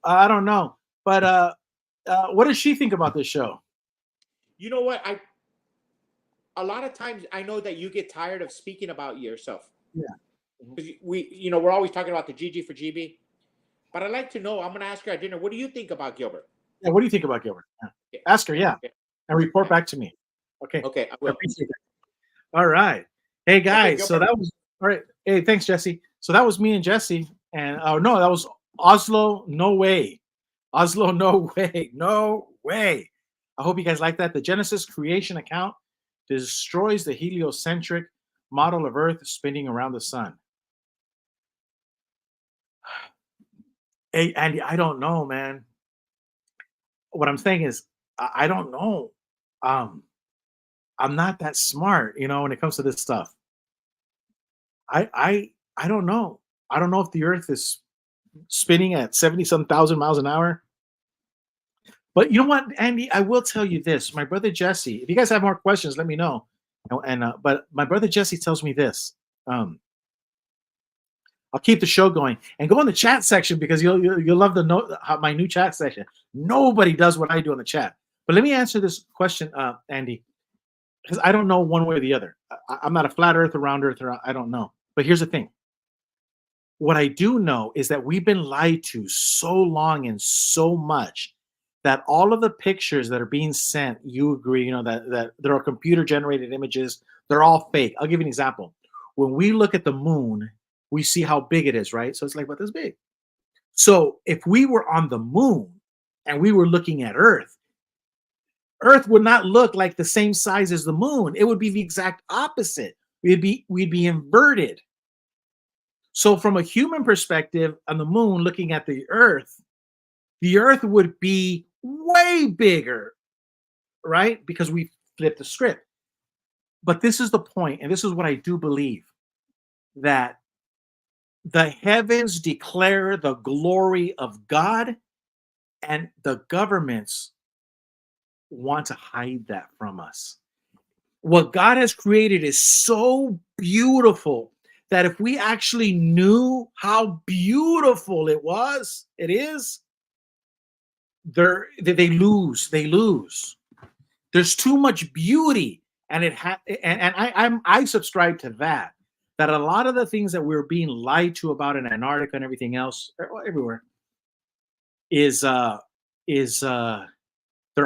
I don't know. But what does she think about this show? You know what? A lot of times I know that you get tired of speaking about yourself. Yeah. Because we're always talking about the GG for GB. But I'd like to know, I'm gonna ask her at dinner, what do you think about Gilbert? Yeah, what do you think about Gilbert? Yeah. Ask her, and report back to me. Okay. Okay, I will. Appreciate it. All right. Hey guys, so that was all right. Hey, thanks, Jesse. So that was me and Jesse. And no, that was Oslo. No way. Oslo, no way. No way. I hope you guys like that. The Genesis creation account destroys the heliocentric model of Earth spinning around the sun. Hey, Andy, I don't know, man. What I'm saying is, I don't know. I'm not that smart, when it comes to this stuff. I don't know. I don't know if the Earth is spinning at 70-some thousand miles an hour. But you know what, Andy? I will tell you this. My brother Jesse, if you guys have more questions, let me know. But my brother Jesse tells me this. I'll keep the show going and go in the chat section because you'll love my new chat section. Nobody does what I do in the chat. But let me answer this question, Andy, because I don't know one way or the other. I'm not a flat earther, round earther. I don't know. But here's the thing. What I do know is that we've been lied to so long and so much that all of the pictures that are being sent, you agree, that there are computer generated images, they're all fake. I'll give you an example. When we look at the moon, we see how big it is, right? So it's like about this big. So if we were on the moon and we were looking at Earth would not look like the same size as the moon. It would be the exact opposite. We'd be inverted. So from a human perspective on the moon, looking at the Earth would be way bigger, right? Because we flipped the script. But this is the point, and this is what I do believe, that the heavens declare the glory of God, and the governments want to hide that from us. What God has created is so beautiful that if we actually knew how beautiful it is, they lose. They lose. There's too much beauty, and I subscribe to that. That a lot of the things that we're being lied to about in Antarctica and everything else, everywhere, is they're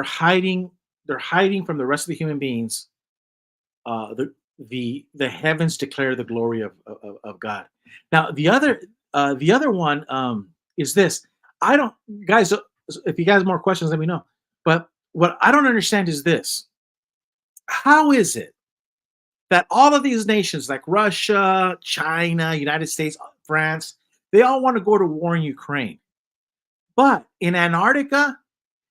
hiding from the rest of the human beings. The heavens declare the glory of God. Now the other one is this. I don't, guys. If you guys have more questions, let me know. But what I don't understand is this: how is it that all of these nations, like Russia, China, United States, France, they all want to go to war in Ukraine, but in Antarctica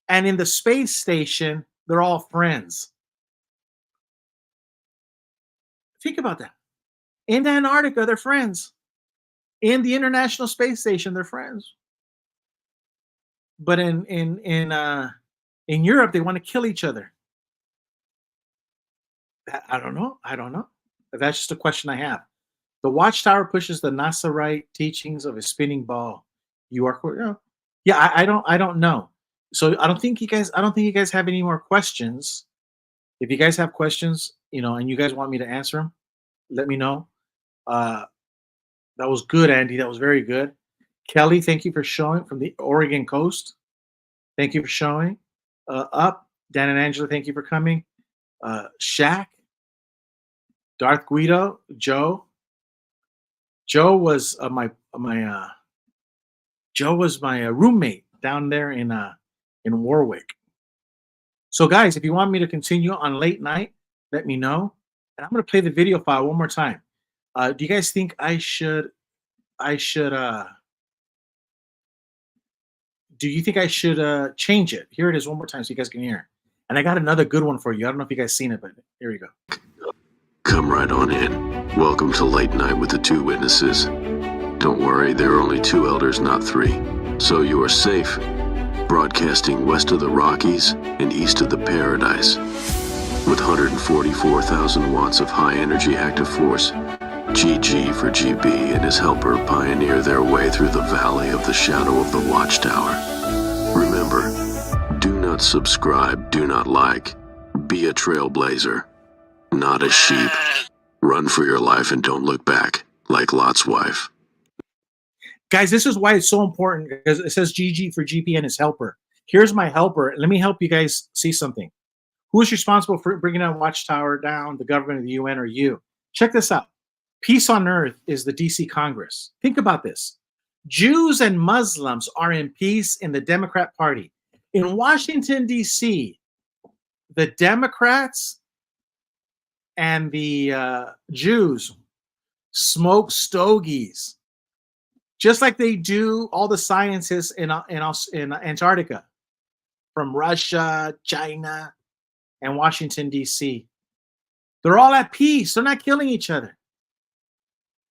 and in the space station, they're all friends? Think about that. In Antarctica, they're friends. In the International Space Station, they're friends. But in Europe, they want to kill each other. I don't know. That's just a question I have. The Watchtower pushes the Nazarite teachings of a spinning ball. You are, yeah. I don't know. So I don't think you guys have any more questions. If you guys have questions, and you guys want me to answer them, let me know. That was good, Andy. That was very good. Kelly, thank you for showing from the Oregon coast. Thank you for showing up. Dan and Angela, thank you for coming. Shaq, Darth Guido, Joe. Joe was my roommate down there in Warwick. So guys, if you want me to continue on late night, let me know. And I'm going to play the video file one more time. Do you guys think I should change it? Here it is one more time so you guys can hear. And I got another good one for you. I don't know if you guys seen it, but here we go. Come right on in. Welcome to Late Night with the Two Witnesses. Don't worry, there are only two elders, not three. So you are safe. Broadcasting west of the Rockies and east of the Paradise. With 144,000 watts of high-energy active force, GG for GB and his helper pioneer their way through the valley of the shadow of the Watchtower. Remember, do not subscribe, do not like. Be a trailblazer, not a sheep. Run for your life and don't look back, like Lot's wife. Guys, this is why it's so important, because it says GG for GP and his helper. Here's my helper. Let me help you guys see something. Who is responsible for bringing that Watchtower down, the government of the UN or you? Check this out. Peace on Earth is the DC Congress. Think about this. Jews and Muslims are in peace in the Democrat Party. In Washington, D.C., the Democrats and the Jews smoke stogies, just like they do all the scientists in Antarctica, from Russia, China, and Washington, D.C. They're all at peace. They're not killing each other.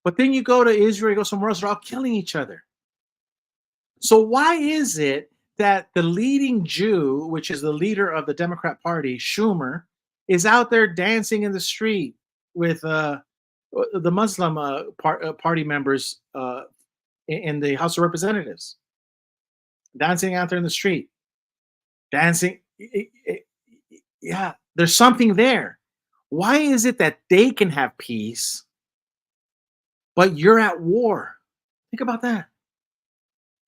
But then you go to Israel, you go somewhere else, they're all killing each other. So why is it that the leading Jew, which is the leader of the Democrat Party, Schumer, is out there dancing in the street with the Muslim party members in the House of Representatives? Dancing out there in the street. Dancing. Yeah, there's something there. Why is it that they can have peace, but you're at war? Think about that.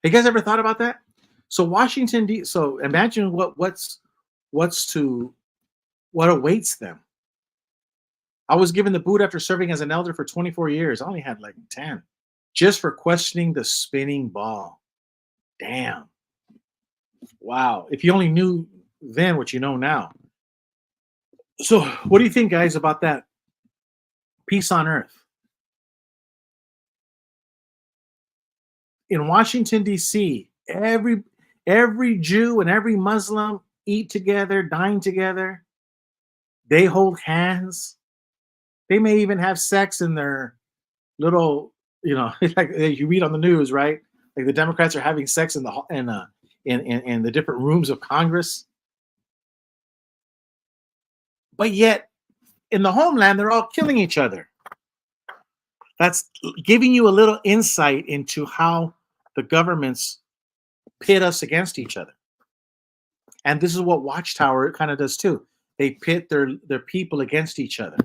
You guys ever thought about that? So Washington D. So imagine what awaits them. I was given the boot after serving as an elder for 24 years. I only had like 10, just for questioning the spinning ball. Damn. Wow. If you only knew then what you know now. So what do you think, guys, about that? Peace on Earth. In Washington, D.C., every Jew and every Muslim eat together, dine together. They hold hands. They may even have sex in their little, like you read on the news, right? Like the Democrats are having sex in the different rooms of Congress. But yet, in the homeland, they're all killing each other. That's giving you a little insight into how the governments pit us against each other. And this is what Watchtower kind of does too. They pit their people against each other.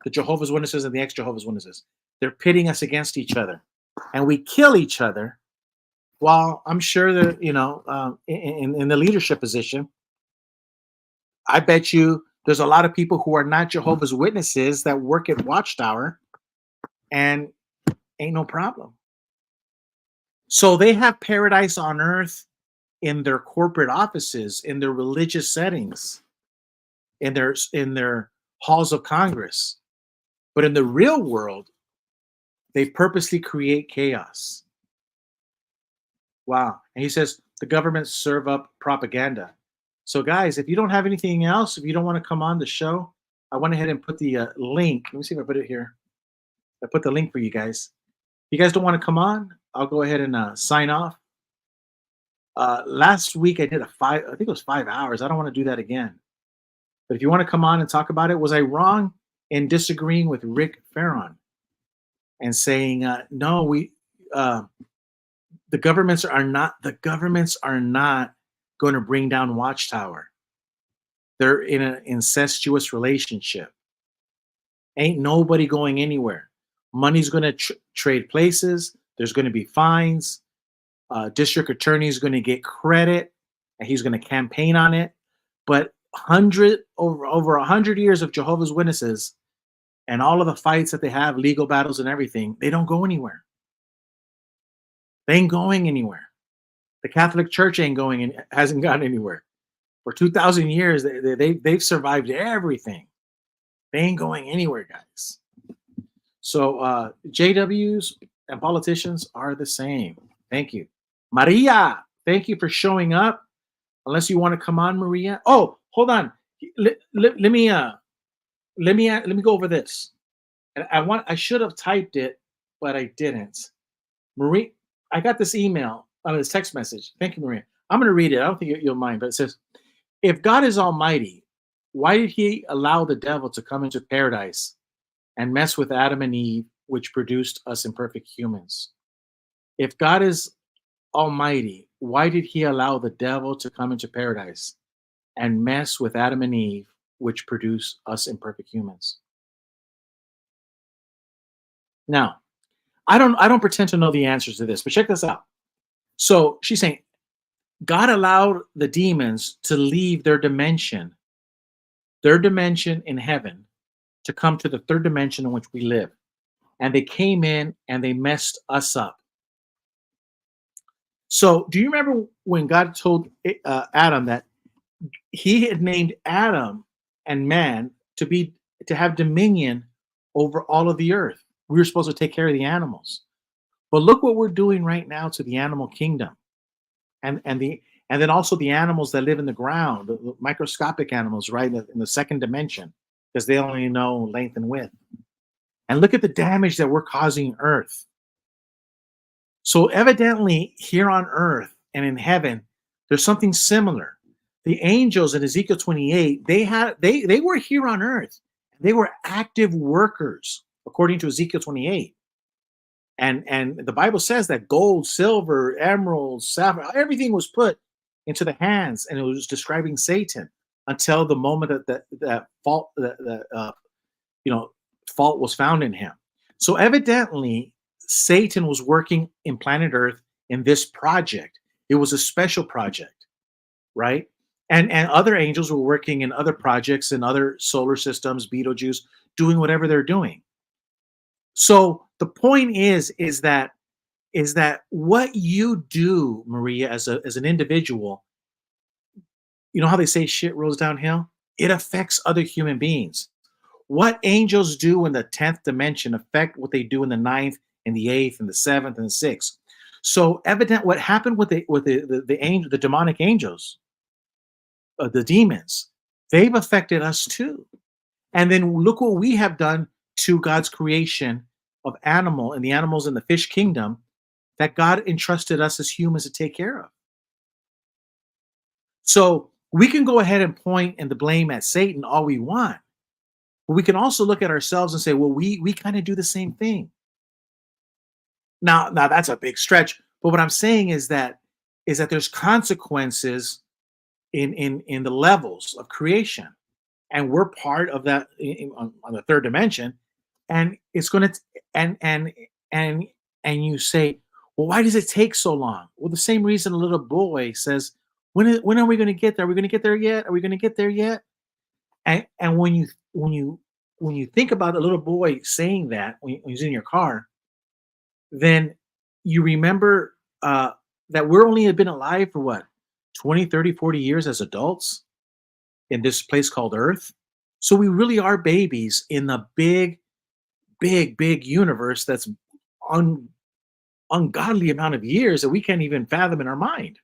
The Jehovah's Witnesses and the ex-Jehovah's Witnesses. They're pitting us against each other. And we kill each other while I'm sure that, in the leadership position, I bet you there's a lot of people who are not Jehovah's Witnesses that work at Watchtower and ain't no problem. So they have paradise on earth in their corporate offices, in their religious settings, in their halls of Congress. But in the real world, they purposely create chaos. Wow. And he says the governments serve up propaganda. So guys, if you don't have anything else, if you don't want to come on the show, I went ahead and put the link. Let me see if I put it here. I put the link for you guys. If you guys don't want to come on, I'll go ahead and sign off. Last week I did I think it was 5 hours. I don't want to do that again. But if you want to come on and talk about it, was I wrong in disagreeing with Rick Farron and saying, no, the governments are not going to bring down Watchtower. They're in an incestuous relationship. Ain't nobody going anywhere. Money's going to trade places. There's going to be fines. District attorney is going to get credit, and he's going to campaign on it. But over 100 years of Jehovah's Witnesses and all of the fights that they have, legal battles and everything, they don't go anywhere. They ain't going anywhere. The Catholic Church hasn't gone anywhere. For 2,000 years, they've survived everything. They ain't going anywhere, guys. So JWs and politicians are the same. Thank you. Maria, thank you for showing up. Unless you want to come on, Maria. Oh, hold on. Let me go over this. And I should have typed it, but I didn't. Maria, I got this email on this text message. Thank you, Maria. I'm going to read it. I don't think you'll mind, but it says, if God is almighty, why did he allow the devil to come into paradise and mess with Adam and Eve, which produced us imperfect humans? If God is almighty, why did he allow the devil to come into paradise and mess with Adam and Eve, which produce us imperfect humans? Now, I don't pretend to know the answers to this, but check this out. So she's saying God allowed the demons to leave their dimension in heaven, to come to the third dimension in which we live. And they came in and they messed us up. So do you remember when God told Adam that he had named Adam and man to have dominion over all of the earth? We were supposed to take care of the animals. But look what we're doing right now to the animal kingdom. And then also the animals that live in the ground, the microscopic animals, right, in the second dimension, because they only know length and width. And look at the damage that we're causing Earth. So evidently here on Earth and in heaven, there's something similar. The angels in Ezekiel 28, they were here on Earth. They were active workers, according to Ezekiel 28. And the Bible says that gold, silver, emeralds, sapphire, everything was put into the hands, and it was describing Satan until the moment that fault fault was found in him. So evidently, Satan was working in planet Earth in this project. It was a special project, right? And other angels were working in other projects in other solar systems, Betelgeuse, doing whatever they're doing. So the point is that what you do, Maria, as an individual, you know how they say shit rolls downhill? It affects other human beings. What angels do in the 10th dimension affect what they do in the 9th and the 8th and the 7th and the 6th. So evident what happened with the demonic angels, the demons, they've affected us too. And then look what we have done to God's creation of animal and the animals in the fish kingdom that God entrusted us as humans to take care of. So we can go ahead and point and the blame at Satan all we want, But we can also look at ourselves and say, well, we kind of do the same thing. Now that's a big stretch, but what I'm saying is that there's consequences in the levels of creation, and we're part of that on the third dimension, and it's going to and you say, well, why does it take so long? Well, the same reason a little boy says, when are we going to get there? Are we going to get there yet? Are we going to get there yet? And when you think about a little boy saying that when he's in your car, then you remember that we're only been alive for what, 20, 30, 40 years as adults in this place called Earth. So we really are babies in the big universe that's ungodly amount of years that we can't even fathom in our mind.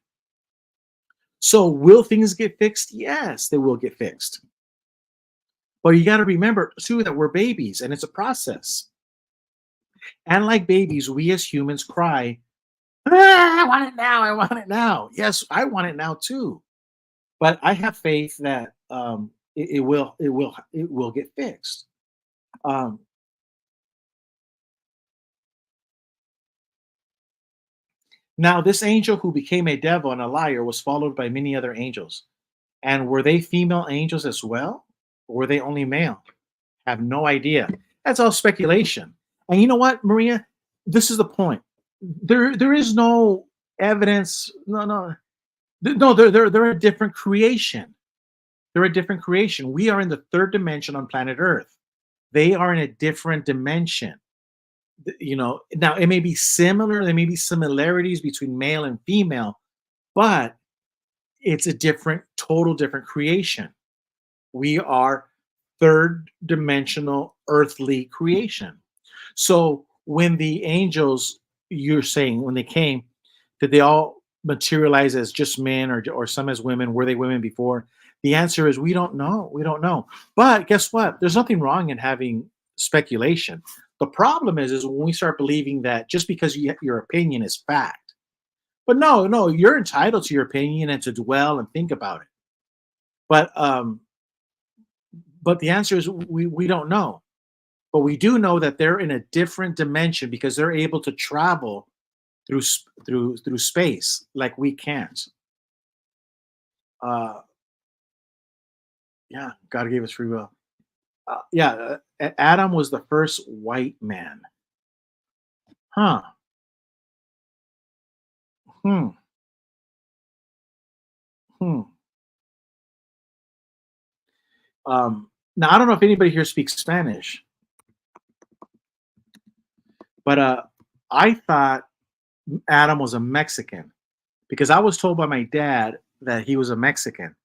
So will things get fixed? Yes, they will get fixed. But you got to remember too that we're babies and it's a process. And like babies, we as humans cry, I want it now. I want it now. Yes, I want it now too. But I have faith that it will get fixed. Now, this angel who became a devil and a liar was followed by many other angels. And were they female angels as well? Or were they only male? Have no idea. That's all speculation. And you know what, Maria? This is the point. There is no evidence. No. They're a different creation. They're a different creation. We are in the third dimension on planet Earth. They are in a different dimension. Now it may be similar. There may be similarities between male and female, but it's a total different creation. We are third dimensional earthly creation. So when the angels, you're saying, when they came, did they all materialize as just men or some as women? Were they women before? The answer is we don't know. We don't know. But guess what? There's nothing wrong in having speculation. The problem is when we start believing that just because your opinion is fact. But no, you're entitled to your opinion and to dwell and think about it. But the answer is we don't know. But we do know that they're in a different dimension because they're able to travel through space like we can't. Yeah, God gave us free will. Adam was the first white man. Huh. Now I don't know if anybody here speaks Spanish, but I thought Adam was a Mexican because I was told by my dad that he was a Mexican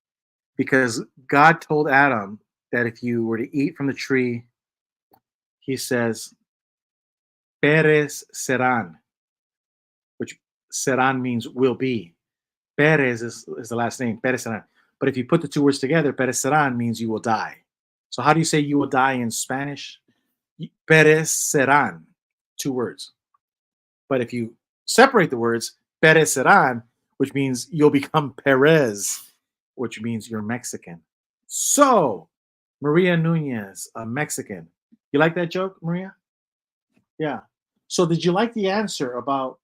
because God told Adam that if you were to eat from the tree, he says, Perez serán, which serán means will be. Perez is the last name, Perez serán. But if you put the two words together, Perez serán means you will die. So how do you say you will die in Spanish? Perez serán, two words. But if you separate the words, Perez serán, which means you'll become Perez, which means you're Mexican. So, Maria Nunez, a Mexican. You like that joke, Maria? Yeah. So did you like the answer about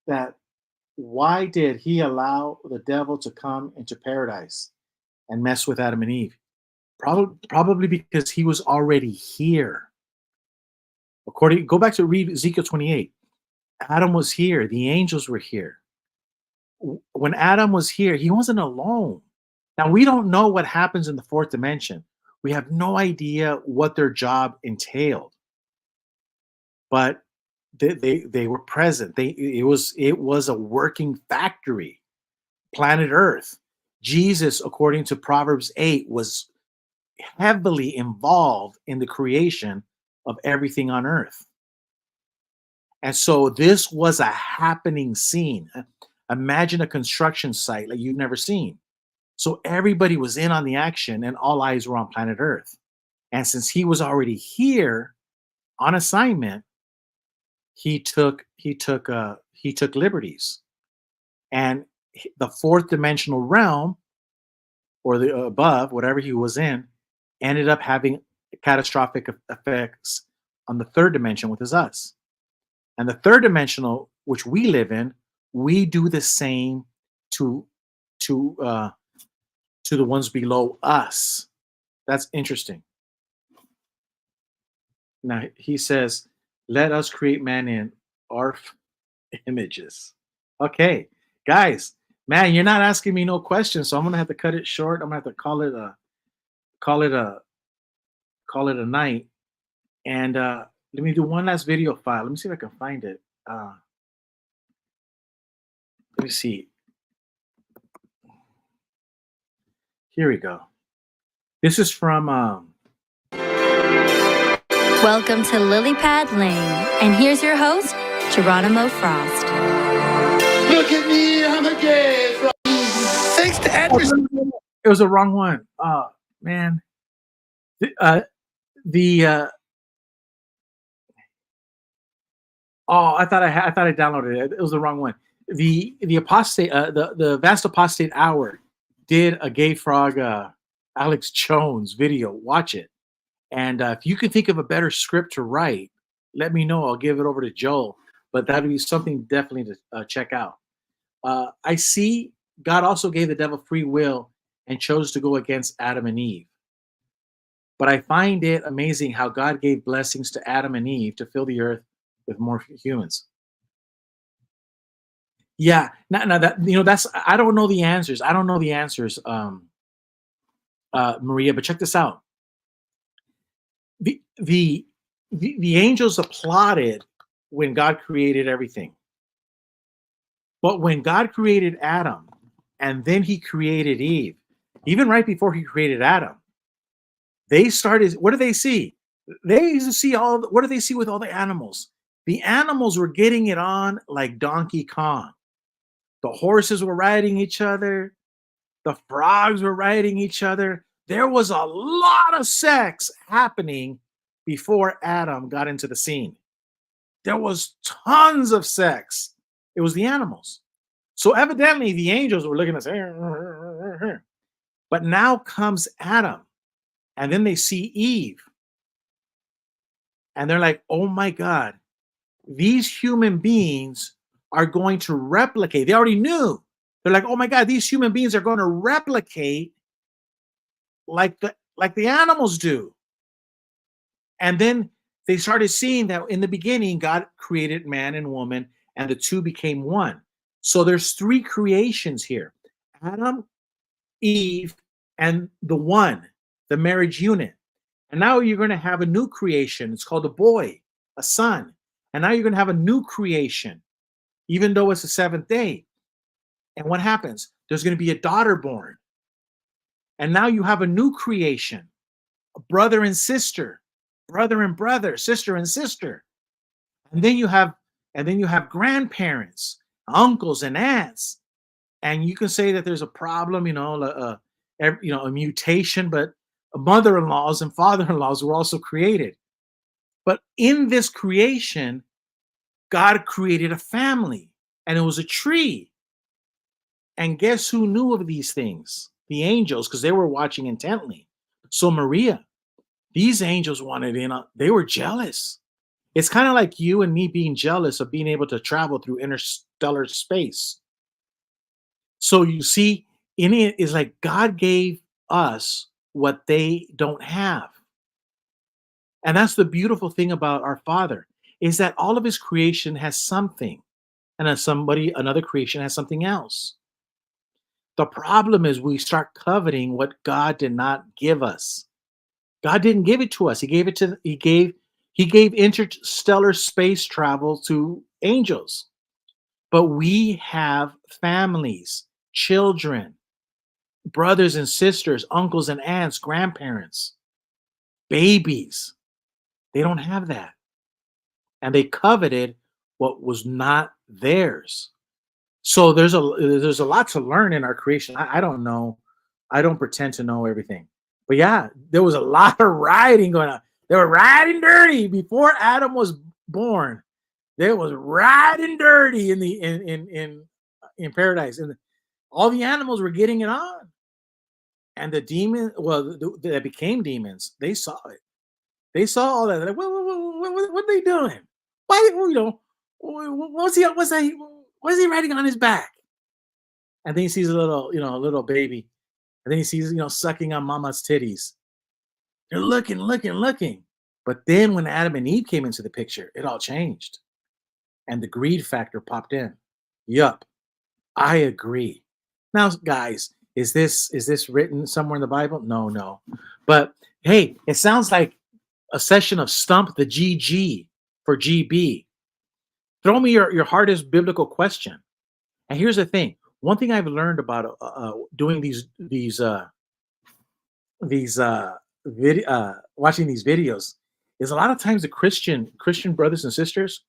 that? Why did he allow the devil to come into paradise and mess with Adam and Eve? Probably because he was already here. Go back to read Ezekiel 28. Adam was here. The angels were here. When Adam was here, he wasn't alone. Now, we don't know what happens in the fourth dimension. We have no idea what their job entailed. But they were present. It was a working factory. Planet Earth. Jesus, according to Proverbs 8, was heavily involved in the creation of everything on Earth. And so this was a happening scene. Imagine a construction site like you've never seen. So everybody was in on the action and all eyes were on planet Earth. And since he was already here on assignment, he took liberties. And the fourth dimensional realm, or the above, whatever he was in, ended up having catastrophic effects on the third dimension, which is us. And the third dimensional, which we live in, we do the same to the ones below us. That's interesting. Now he says, "Let us create man in our images." Okay, guys, man, you're not asking me no questions, so I'm gonna have to cut it short. I'm gonna have to call it a night. And let me do one last video file. Let me see if I can find it. Let me see. Here we go. This is from Welcome to Lily Pad Lane, and here's your host, Geronimo Frost. Look at me, I'm a gay. Thanks to Anderson. It was the wrong one. Oh man. I thought I downloaded it. It was the wrong one. The apostate, the Vast Apostate Hour did a Gay Frog Alex Jones video. Watch it. And if you can think of a better script to write, let me know. I'll give it over to Joel. But that'd be something definitely to check out. I see God also gave the devil free will and chose to go against Adam and Eve. But I find it amazing how God gave blessings to Adam and Eve to fill the earth with more humans. Yeah, now that that's I don't know the answers. I don't know the answers, Maria. But check this out. The angels applauded when God created everything. But when God created Adam, and then He created Eve, even right before He created Adam, they started. What do they see? They used to see what do they see with all the animals? The animals were getting it on like Donkey Kong. The horses were riding each other. The frogs were riding each other. There was a lot of sex happening before Adam got into the scene. There was tons of sex. It was the animals. So evidently the angels were looking at us. But now comes Adam. And then they see Eve. And they're like, oh my God, these human beings are going to replicate. They already knew. They're like, oh my God, these human beings are going to replicate like the animals do. And then they started seeing that in the beginning, God created man and woman, and the two became one. So there's three creations here: Adam, Eve, and the one, the marriage unit. And now you're going to have a new creation. It's called a boy, a son. And now you're going to have a new creation, even though it's the seventh day. And what happens? There's going to be a daughter born. And now you have a new creation, a brother and sister, brother and brother, sister and sister. And then you have grandparents, uncles and aunts. And you can say that there's a problem, a mutation, but mother-in-laws and father-in-laws were also created. But in this creation, God created a family, and it was a tree. And guess who knew of these things? The angels, because they were watching intently. So Maria, these angels wanted in. They were jealous. It's kind of like you and me being jealous of being able to travel through interstellar space. So you see, in it is like God gave us what they don't have. And that's the beautiful thing about our Father, is that all of His creation has something, and another creation has something else. The problem is we start coveting what God did not give us. God didn't give it to us. He gave interstellar space travel to angels. But we have families, children, brothers and sisters, uncles and aunts, grandparents, babies. They don't have that. And they coveted what was not theirs. So there's a lot to learn in our creation. I don't know. I don't pretend to know everything. But yeah, there was a lot of riding going on. They were riding dirty before Adam was born. They was riding dirty in paradise, and all the animals were getting it on. And the demon, that became demons, they saw it. They saw all that. They're like, what are they doing? Why, what's he riding on his back? And then he sees a little baby. And then he sees, sucking on mama's titties. They're looking. But then when Adam and Eve came into the picture, it all changed. And the greed factor popped in. Yup, I agree. Now, guys, is this written somewhere in the Bible? No. But hey, it sounds like a session of Stump the GG for GB. Throw me your hardest biblical question. And here's the thing. One thing I've learned about doing watching these videos is a lot of times the Christian brothers and sisters,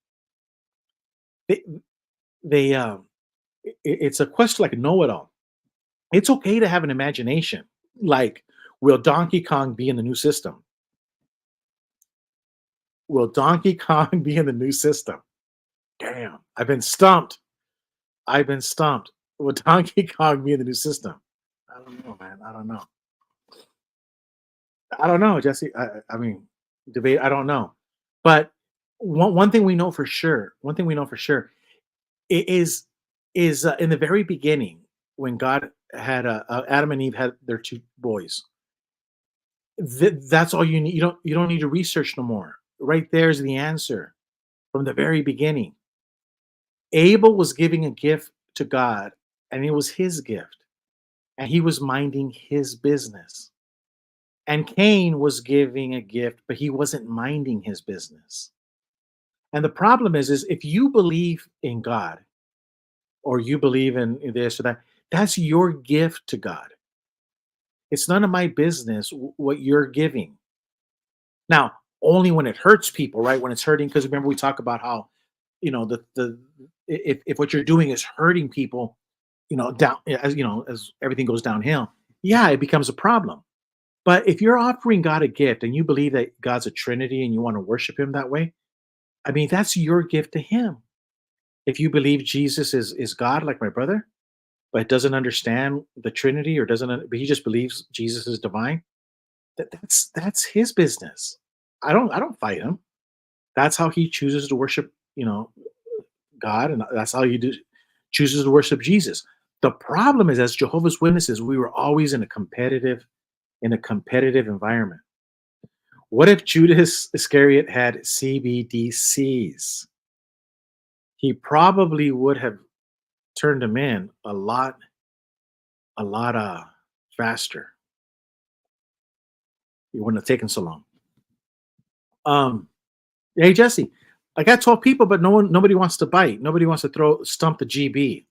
it's a question like a know-it-all. It's okay to have an imagination. Like, will Donkey Kong be in the new system? Will Donkey Kong be in the new system? Damn, I've been stumped. Will Donkey Kong be in the new system? I don't know, man. I don't know, Jesse. I mean, debate. I don't know. But one thing we know for sure. Is in the very beginning when God had Adam and Eve had their two boys. That's all you need. You don't need to research no more. Right there's the answer from the very beginning. Abel was giving a gift to God, and it was his gift, and he was minding his business. And Cain was giving a gift, but he wasn't minding his business. And the problem is if you believe in God, or you believe in this or that, that's your gift to God. It's none of my business what you're giving. Now, only when it hurts people, right? When it's hurting, because remember we talk about how, if what you're doing is hurting people, down as everything goes downhill, yeah, it becomes a problem. But if you're offering God a gift and you believe that God's a Trinity and you want to worship him that way, I mean, that's your gift to him. If you believe Jesus is God, like my brother, but doesn't understand the Trinity but he just believes Jesus is divine, that's his business. I don't fight him. That's how he chooses to worship, God, and that's how he chooses to worship Jesus. The problem is, as Jehovah's Witnesses, we were always in a competitive environment. What if Judas Iscariot had CBDCs? He probably would have turned him in a lot faster. He wouldn't have taken so long. Hey Jesse, I got 12 people, but nobody wants to bite. Nobody wants to stump the GB.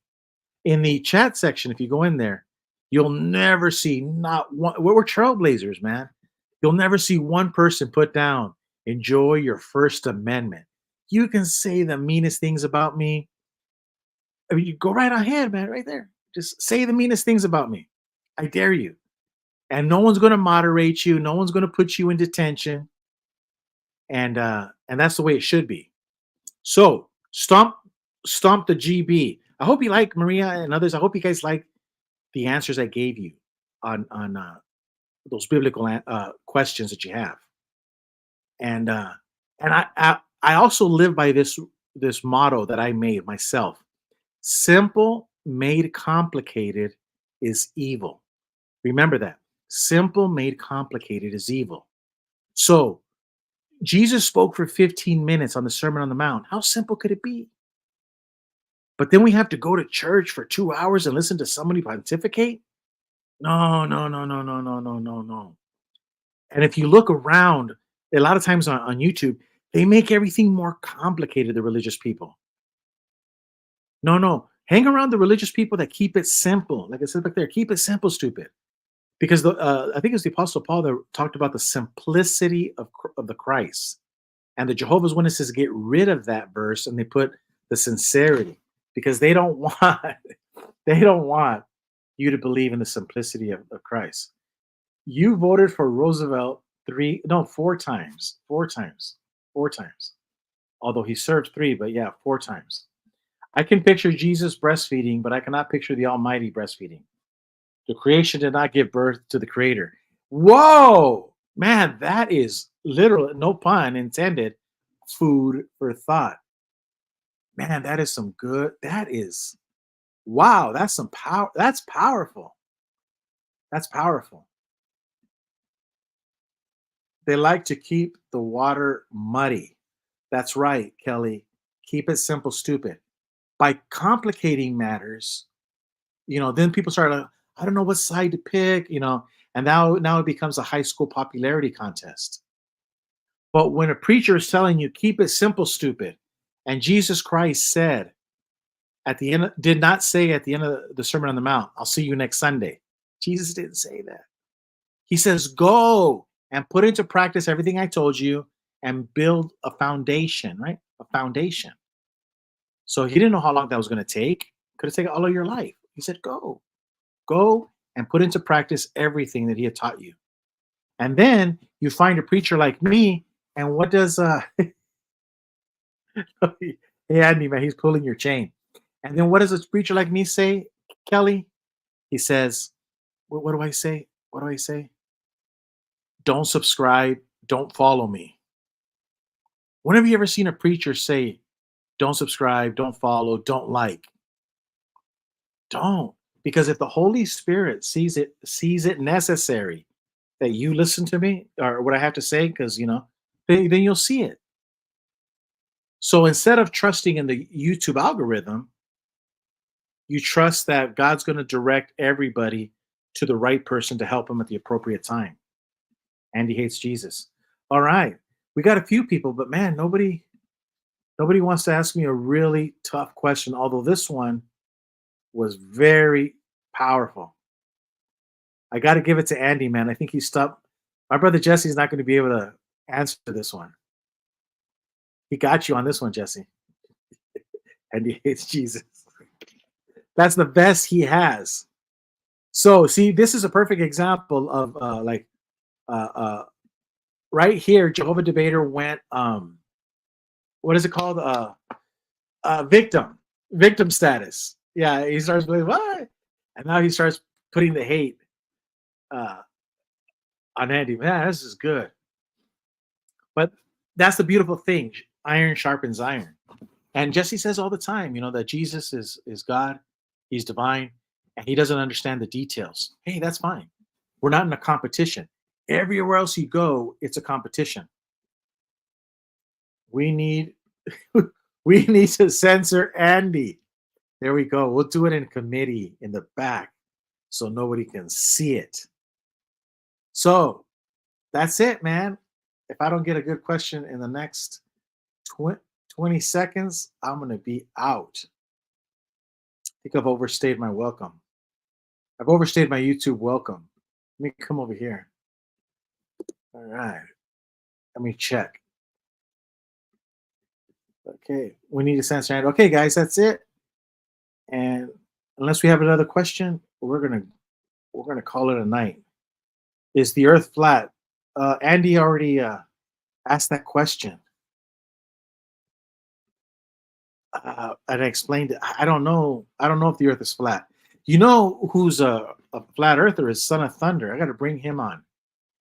In the chat section, if you go in there, you'll never see not one. We're trailblazers, man. You'll never see one person put down, enjoy your First Amendment. You can say the meanest things about me. I mean, you go right ahead, man, right there. Just say the meanest things about me. I dare you. And no one's going to moderate you. No one's going to put you in detention. And that's the way it should be. So stomp the GB. I hope you like, Maria and others. I hope you guys like the answers I gave you on those biblical questions that you have. And I also live by this motto that I made myself. Simple made complicated is evil. Remember that. Simple made complicated is evil. So Jesus spoke for 15 minutes on the Sermon on the Mount. How simple could it be? But then we have to go to church for 2 hours and listen to somebody pontificate? No. And if you look around, a lot of times on YouTube, they make everything more complicated, the religious people. No. Hang around the religious people that keep it simple. Like I said back there, keep it simple, stupid. Because I think it's the Apostle Paul that talked about the simplicity of the Christ. And the Jehovah's Witnesses get rid of that verse and they put the sincerity, because they don't want you to believe in the simplicity of Christ. You voted for Roosevelt 4 times. Although he served 3, but yeah, 4 times. I can picture Jesus breastfeeding, but I cannot picture the Almighty breastfeeding. The creation did not give birth to the Creator. Whoa, man, that is literal, no pun intended, food for thought. Man, that is some good. That is, wow, that's some power. That's powerful. That's powerful. They like to keep the water muddy. That's right, Kelly. Keep it simple, stupid. By complicating matters, then people start like, I don't know what side to pick, and now it becomes a high school popularity contest. But when a preacher is telling you, keep it simple, stupid, and Jesus Christ said did not say at the end of the Sermon on the Mount, I'll see you next Sunday. Jesus didn't say that. He says, go and put into practice everything I told you and build a foundation, right? A foundation. So he didn't know how long that was going to take. Could have taken all of your life. He said, go and put into practice everything that he had taught you. And then you find a preacher like me, and what does hey Andy, man, he's pulling your chain. And then what does a preacher like me say, Kelly? He says, what do I say? What do I say? Don't subscribe, don't follow me. When have you ever seen a preacher say, don't subscribe, don't follow, don't like? Don't. Because if the Holy Spirit sees it necessary that you listen to me or what I have to say, because then you'll see it. So instead of trusting in the YouTube algorithm, you trust that God's going to direct everybody to the right person to help them at the appropriate time. Andy hates Jesus. All right. We got a few people, but man, nobody wants to ask me a really tough question, although this one was very powerful. I got to give it to Andy, man. I think he stopped. My brother Jesse's not going to be able to answer this one. He got you on this one, Jesse. Andy hates Jesus. That's the best he has. So, see, this is a perfect example of right here, Jehovah Debater went, what is it called? Victim status. Yeah, he starts believing, what? And now he starts putting the hate on Andy. Man, this is good. But that's the beautiful thing. Iron sharpens iron. And Jesse says all the time, that Jesus is God. He's divine. And he doesn't understand the details. Hey, that's fine. We're not in a competition. Everywhere else you go, it's a competition. We need to censor Andy. There we go. We'll do it in committee in the back so nobody can see it. So that's it, man. If I don't get a good question in the next 20 seconds, I'm going to be out. I think I've overstayed my welcome. I've overstayed my YouTube welcome. Let me come over here. All right. Let me check. Okay. We need to censor Andy. Okay, guys, that's it. And unless we have another question, we're gonna call it a night. Is the Earth flat? Andy already asked that question. And I explained it. I don't know if the Earth is flat. You know who's a flat earther is Son of Thunder. I got to bring him on.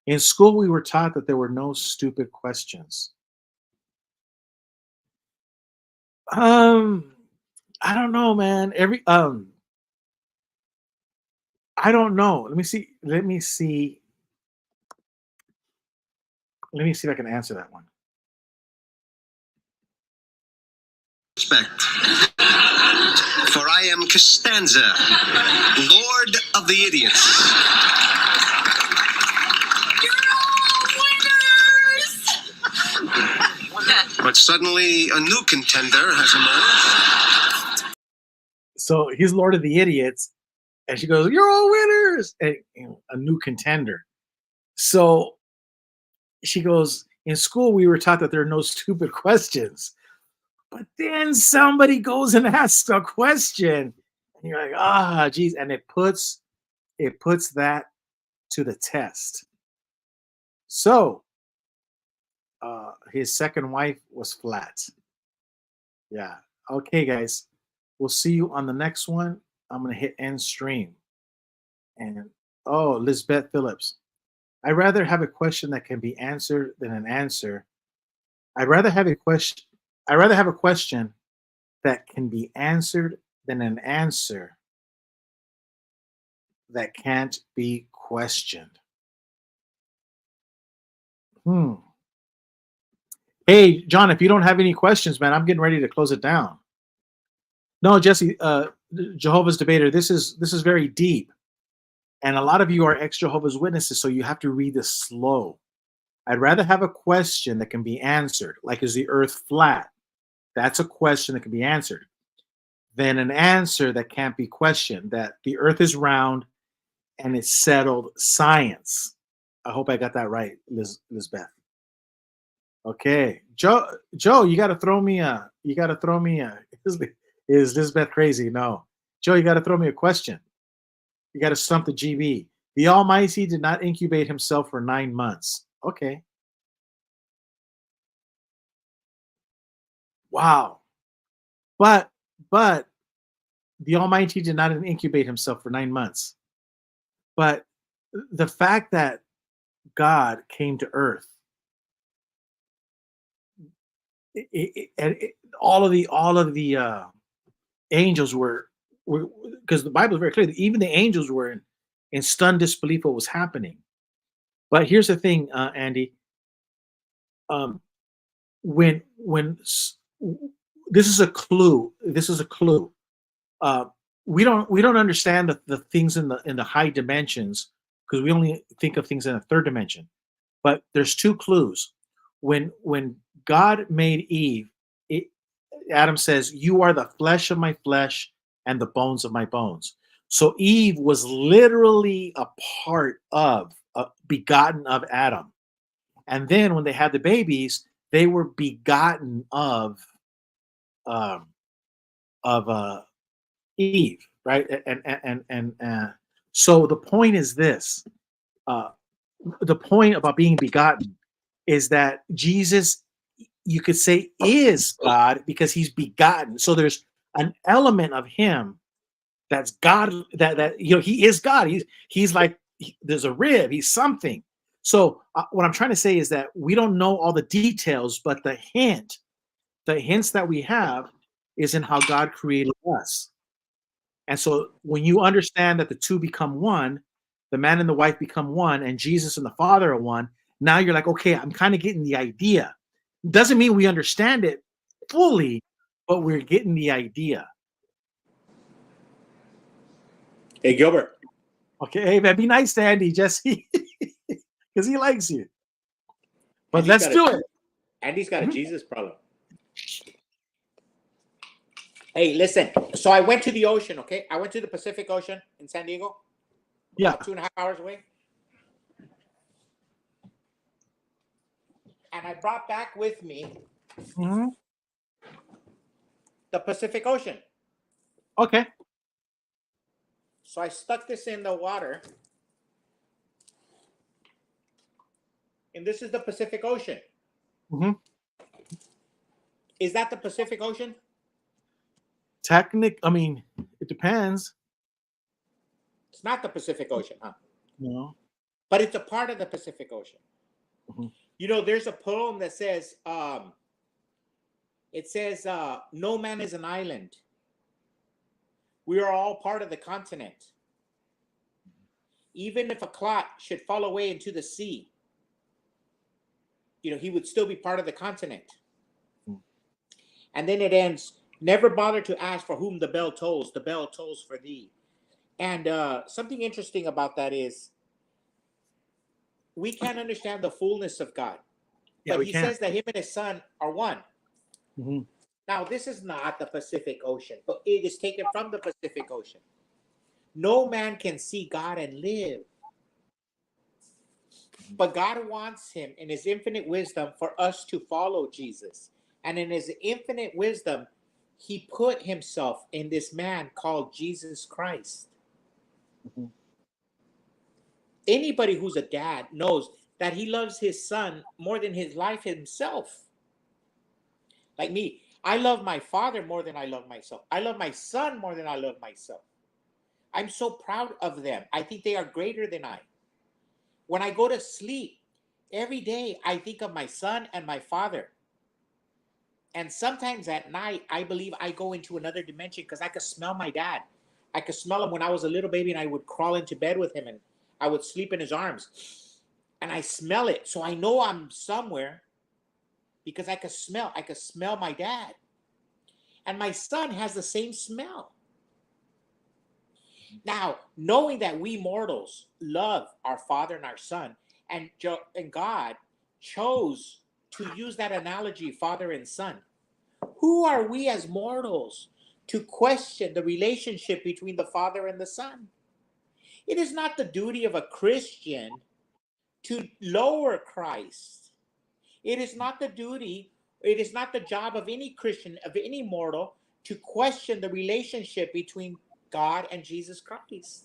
In school, we were taught that there were no stupid questions. I don't know, man. I don't know. Let me see if I can answer that one. Respect. For I am Costanza, Lord of the Idiots. You're all winners! But suddenly a new contender has emerged. So he's Lord of the Idiots, and she goes, "You're all winners!" And a new contender. So she goes, "In school, we were taught that there are no stupid questions." But then somebody goes and asks a question, and you're like, geez, and it puts that to the test. So his second wife was flat. Yeah. Okay, guys. We'll see you on the next one. I'm gonna hit end stream. And Lisbeth Phillips. I'd rather have a question that can be answered than an answer. I'd rather have a question. I'd rather have a question that can be answered than an answer that can't be questioned. Hey, John, if you don't have any questions, man, I'm getting ready to close it down. No, Jesse, Jehovah's Debater, this is very deep. And a lot of you are ex-Jehovah's Witnesses, so you have to read this slow. I'd rather have a question that can be answered, like, is the earth flat? That's a question that can be answered. Than an answer that can't be questioned, that the earth is round and it's settled science. I hope I got that right, Lizbeth. Okay, Joe, you got to throw me a. Is Lizbeth crazy? No, Joe, you got to throw me a question. You got to stump the GB. The Almighty did not incubate himself for 9 months. Okay. Wow. But the Almighty did not incubate himself for 9 months. But the fact that God came to earth, all of the angels were, because the Bible is very clear that even the angels were in stunned disbelief what was happening. But here's the thing, Andy. When this is a clue. This is a clue. We don't understand the things in the high dimensions because we only think of things in the third dimension. But there's two clues. When God made Eve, Adam says, "You are the flesh of my flesh and the bones of my bones." So Eve was literally a part of, begotten of Adam. And then when they had the babies, they were begotten of Eve, right? And so the point is this: the point about being begotten is that Jesus, you could say, is God because he's begotten. So there's an element of him that's God, that he is God. He's like, there's a rib. He's something. So what I'm trying to say is that we don't know all the details, but the hints that we have is in how God created us. And so when you understand that the two become one, the man and the wife become one, and Jesus and the Father are one, now you're like, okay, I'm kind of getting the idea. Doesn't mean we understand it fully, but we're getting the idea. Hey, Gilbert. Okay, hey, man, be nice to Andy, Jesse, because he likes you. But let's do it. Andy's got a Jesus problem. Hey, listen. So I went to the ocean, okay? I went to the Pacific Ocean in San Diego. Yeah. About 2.5 hours away. And I brought back with me the Pacific Ocean. Okay. So I stuck this in the water. And this is the Pacific Ocean. Is that the Pacific Ocean? I mean, it depends. It's not the Pacific Ocean, huh? No. But it's a part of the Pacific Ocean. You know, there's a poem that says, no man is an island. We are all part of the continent. Even if a clot should fall away into the sea, he would still be part of the continent. And then it ends, never bother to ask for whom the bell tolls for thee. And something interesting about that is we can't understand the fullness of God. Yeah, but he says that him and his son are one. Now, this is not the Pacific Ocean, but it is taken from the Pacific Ocean. No man can see God and live. But God wants him in his infinite wisdom for us to follow Jesus. And in his infinite wisdom, he put himself in this man called Jesus Christ. Anybody who's a dad knows that he loves his son more than his life himself. Like me, I love my father more than I love myself. I love my son more than I love myself. I'm so proud of them. I think they are greater than I. When I go to sleep, every day I think of my son and my father. And sometimes at night, I believe I go into another dimension because I could smell my dad. I could smell him when I was a little baby, and I would crawl into bed with him and I would sleep in his arms. And I smell it. So I know I'm somewhere because I could smell my dad. And my son has the same smell. Now, knowing that we mortals love our father and our son, and God chose to use that analogy, father and son, who are we as mortals to question the relationship between the father and the son? It is not the duty of a Christian to lower Christ. It is not the job of any Christian, of any mortal, to question the relationship between God and Jesus Christ.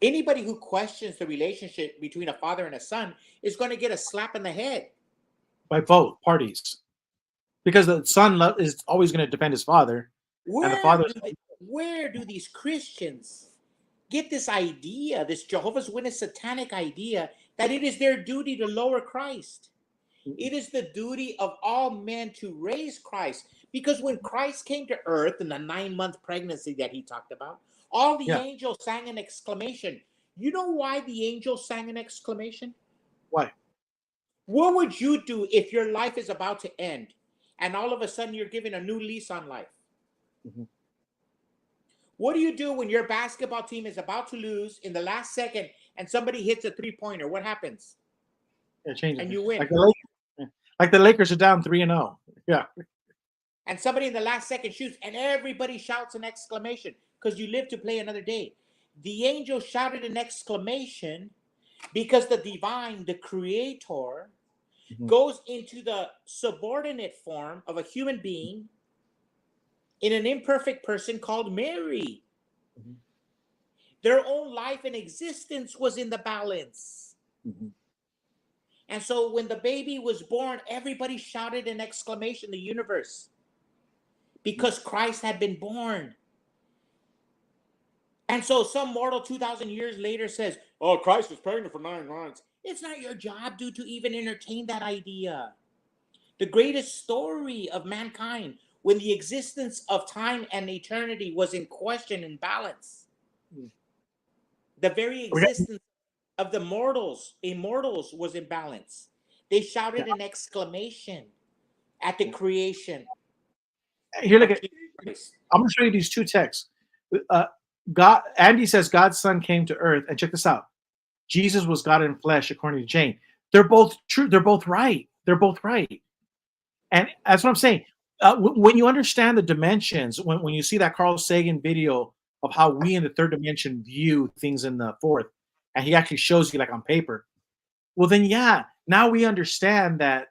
Anybody who questions the relationship between a father and a son is going to get a slap in the head. By both parties. Because the son is always going to defend his father. And the father... Where do these Christians get this idea, this Jehovah's Witness satanic idea, that it is their duty to lower Christ? It is the duty of all men to raise Christ. Because when Christ came to earth in the 9-month pregnancy that he talked about, all the angels sang an exclamation. You know why the angels sang an exclamation? Why? What would you do if your life is about to end and all of a sudden you're given a new lease on life? Mm-hmm. What do you do when your basketball team is about to lose in the last second and somebody hits a 3-pointer? What happens? It changes. And you win. Like the Lakers are down 3-0. Yeah. And somebody in the last second shoots and everybody shouts an exclamation because you live to play another day. The angel shouted an exclamation because the divine, the creator, goes into the subordinate form of a human being in an imperfect person called Mary. Their own life and existence was in the balance. And so when the baby was born, everybody shouted an exclamation, the universe, because Christ had been born. And so some mortal 2,000 years later says, oh, Christ was pregnant for 9 months. It's not your job, dude, to even entertain that idea. The greatest story of mankind, when the existence of time and eternity was in question and balance. The very existence of the immortals was in balance. They shouted an exclamation at the creation. Here, look at. I'm going to show you these two texts. Andy says God's son came to earth, and check this out. Jesus was God in flesh, according to Jane. They're both true. They're both right. They're both right. And that's what I'm saying. When you understand the dimensions, when you see that Carl Sagan video of how we in the third dimension view things in the fourth, and he actually shows you like on paper, well then now we understand that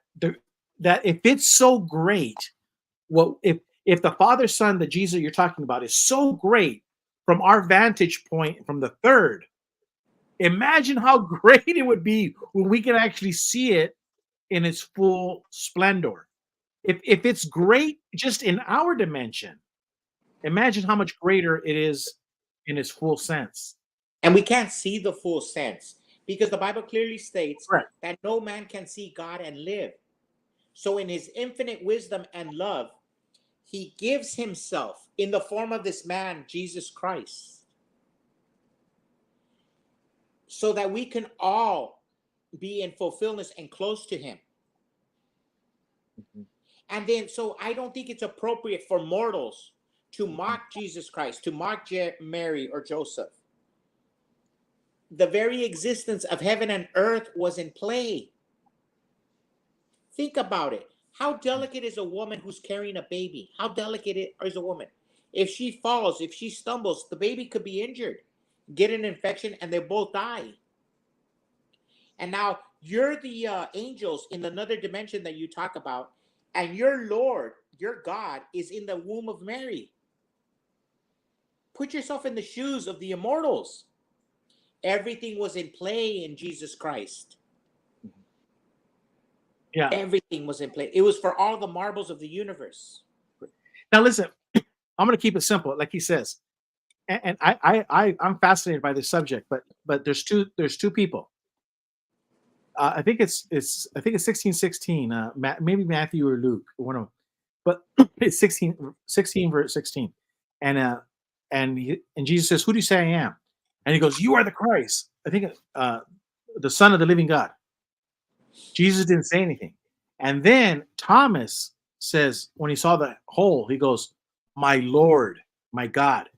that if it's so great, well, if the Father, Son, the Jesus you're talking about is so great from our vantage point from the third, imagine how great it would be when we can actually see it in its full splendor. If it's great just in our dimension, imagine how much greater it is in its full sense. And we can't see the full sense because the Bible clearly states that no man can see God and live. So in his infinite wisdom and love, he gives himself in the form of this man, Jesus Christ, so that we can all be in fulfillment and close to him. And then, so I don't think it's appropriate for mortals to mock Jesus Christ, to mock Mary or Joseph. The very existence of heaven and earth was in play. Think about it. How delicate is a woman who's carrying a baby? How delicate is a woman? If she falls, if she stumbles, the baby could be injured, get an infection, and they both die. And now you're the angels in another dimension that you talk about, and your Lord, your God, is in the womb of Mary. Put yourself in the shoes of the immortals. Everything was in play in Jesus Christ. Yeah. Everything was in play. It was for all the marbles of the universe. Now listen, I'm going to keep it simple. Like he says, and I'm fascinated by this subject, but there's two people. I think it's 16:16. Maybe Matthew or Luke, one of them. But it's 16 verse 16, and Jesus says, "Who do you say I am?" And he goes, "You are the Christ." I think the Son of the Living God. Jesus didn't say anything, and then Thomas says, when he saw the hole, he goes, "My Lord, my God."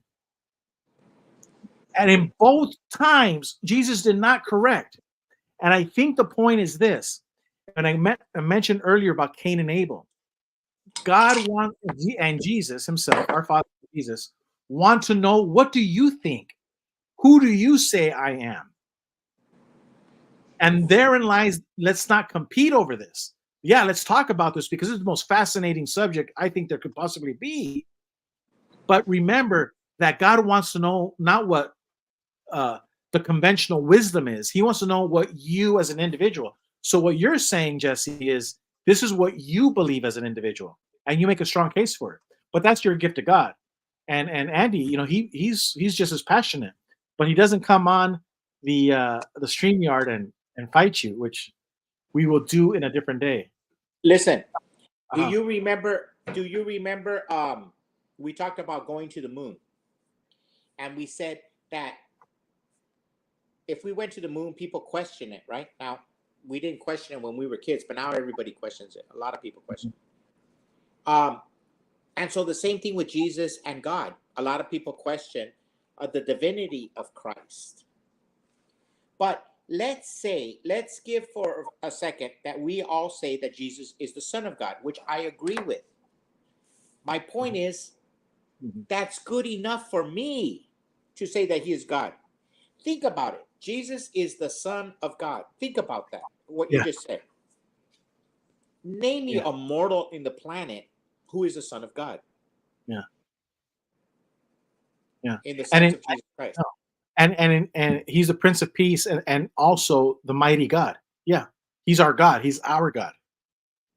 And in both times, Jesus did not correct. And I think the point is this, and I mentioned earlier about Cain and Abel. God wants, and Jesus himself, our Father Jesus, want to know, what do you think? Who do you say I am? And therein lies, let's not compete over this. Yeah, let's talk about this because it's the most fascinating subject I think there could possibly be. But remember that God wants to know not what the conventional wisdom is. He wants to know what you as an individual. So what you're saying, Jesse, is this is what you believe as an individual, and you make a strong case for it. But that's your gift to God. And Andy, he's just as passionate, but he doesn't come on the StreamYard and fight you, which we will do in a different day. Listen, do you remember? We talked about going to the moon, and we said that if we went to the moon, people question it, right? Now, we didn't question it when we were kids, but now everybody questions it. A lot of people question it. And so the same thing with Jesus and God. A lot of people question the divinity of Christ. But let's give for a second that we all say that Jesus is the Son of God, which I agree with. My point is, that's good enough for me to say that he is God. Think about it. Jesus is the Son of God. Think about that, what you just said. Name me a mortal in the planet who is the Son of God. Yeah. In the sense of Jesus Christ. No. And he's the Prince of Peace and also the mighty God. Yeah. He's our God. He's our God.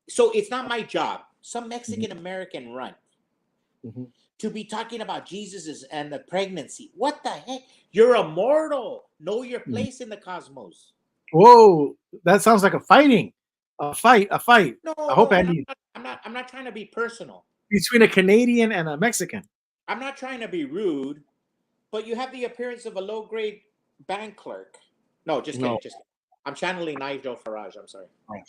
So it's not my job. Some Mexican American run to be talking about Jesus and the pregnancy. What the heck? You're a mortal. Know your place in the cosmos. Whoa, that sounds like a fight. No, I hope Andy. I'm not trying to be personal. Between a Canadian and a Mexican. I'm not trying to be rude, but you have the appearance of a low-grade bank clerk. No, just kidding. I'm channeling Nigel Farage. I'm sorry. Right.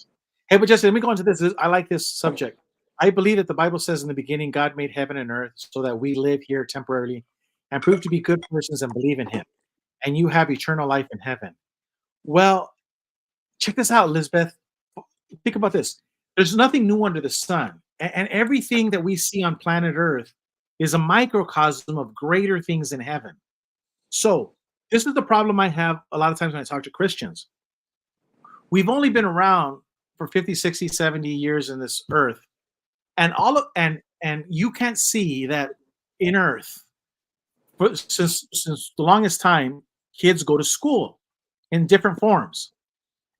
Hey, but Jesse, let me go into this. I like this subject. I believe that the Bible says in the beginning, God made heaven and earth so that we live here temporarily and prove to be good persons and believe in him. And you have eternal life in heaven. Well, check this out, Elizabeth. Think about this. There's nothing new under the sun. And everything that we see on planet Earth is a microcosm of greater things in heaven. So this is the problem I have a lot of times when I talk to Christians. We've only been around for 50, 60, 70 years in this earth. And you can't see that in Earth, since the longest time, kids go to school in different forms.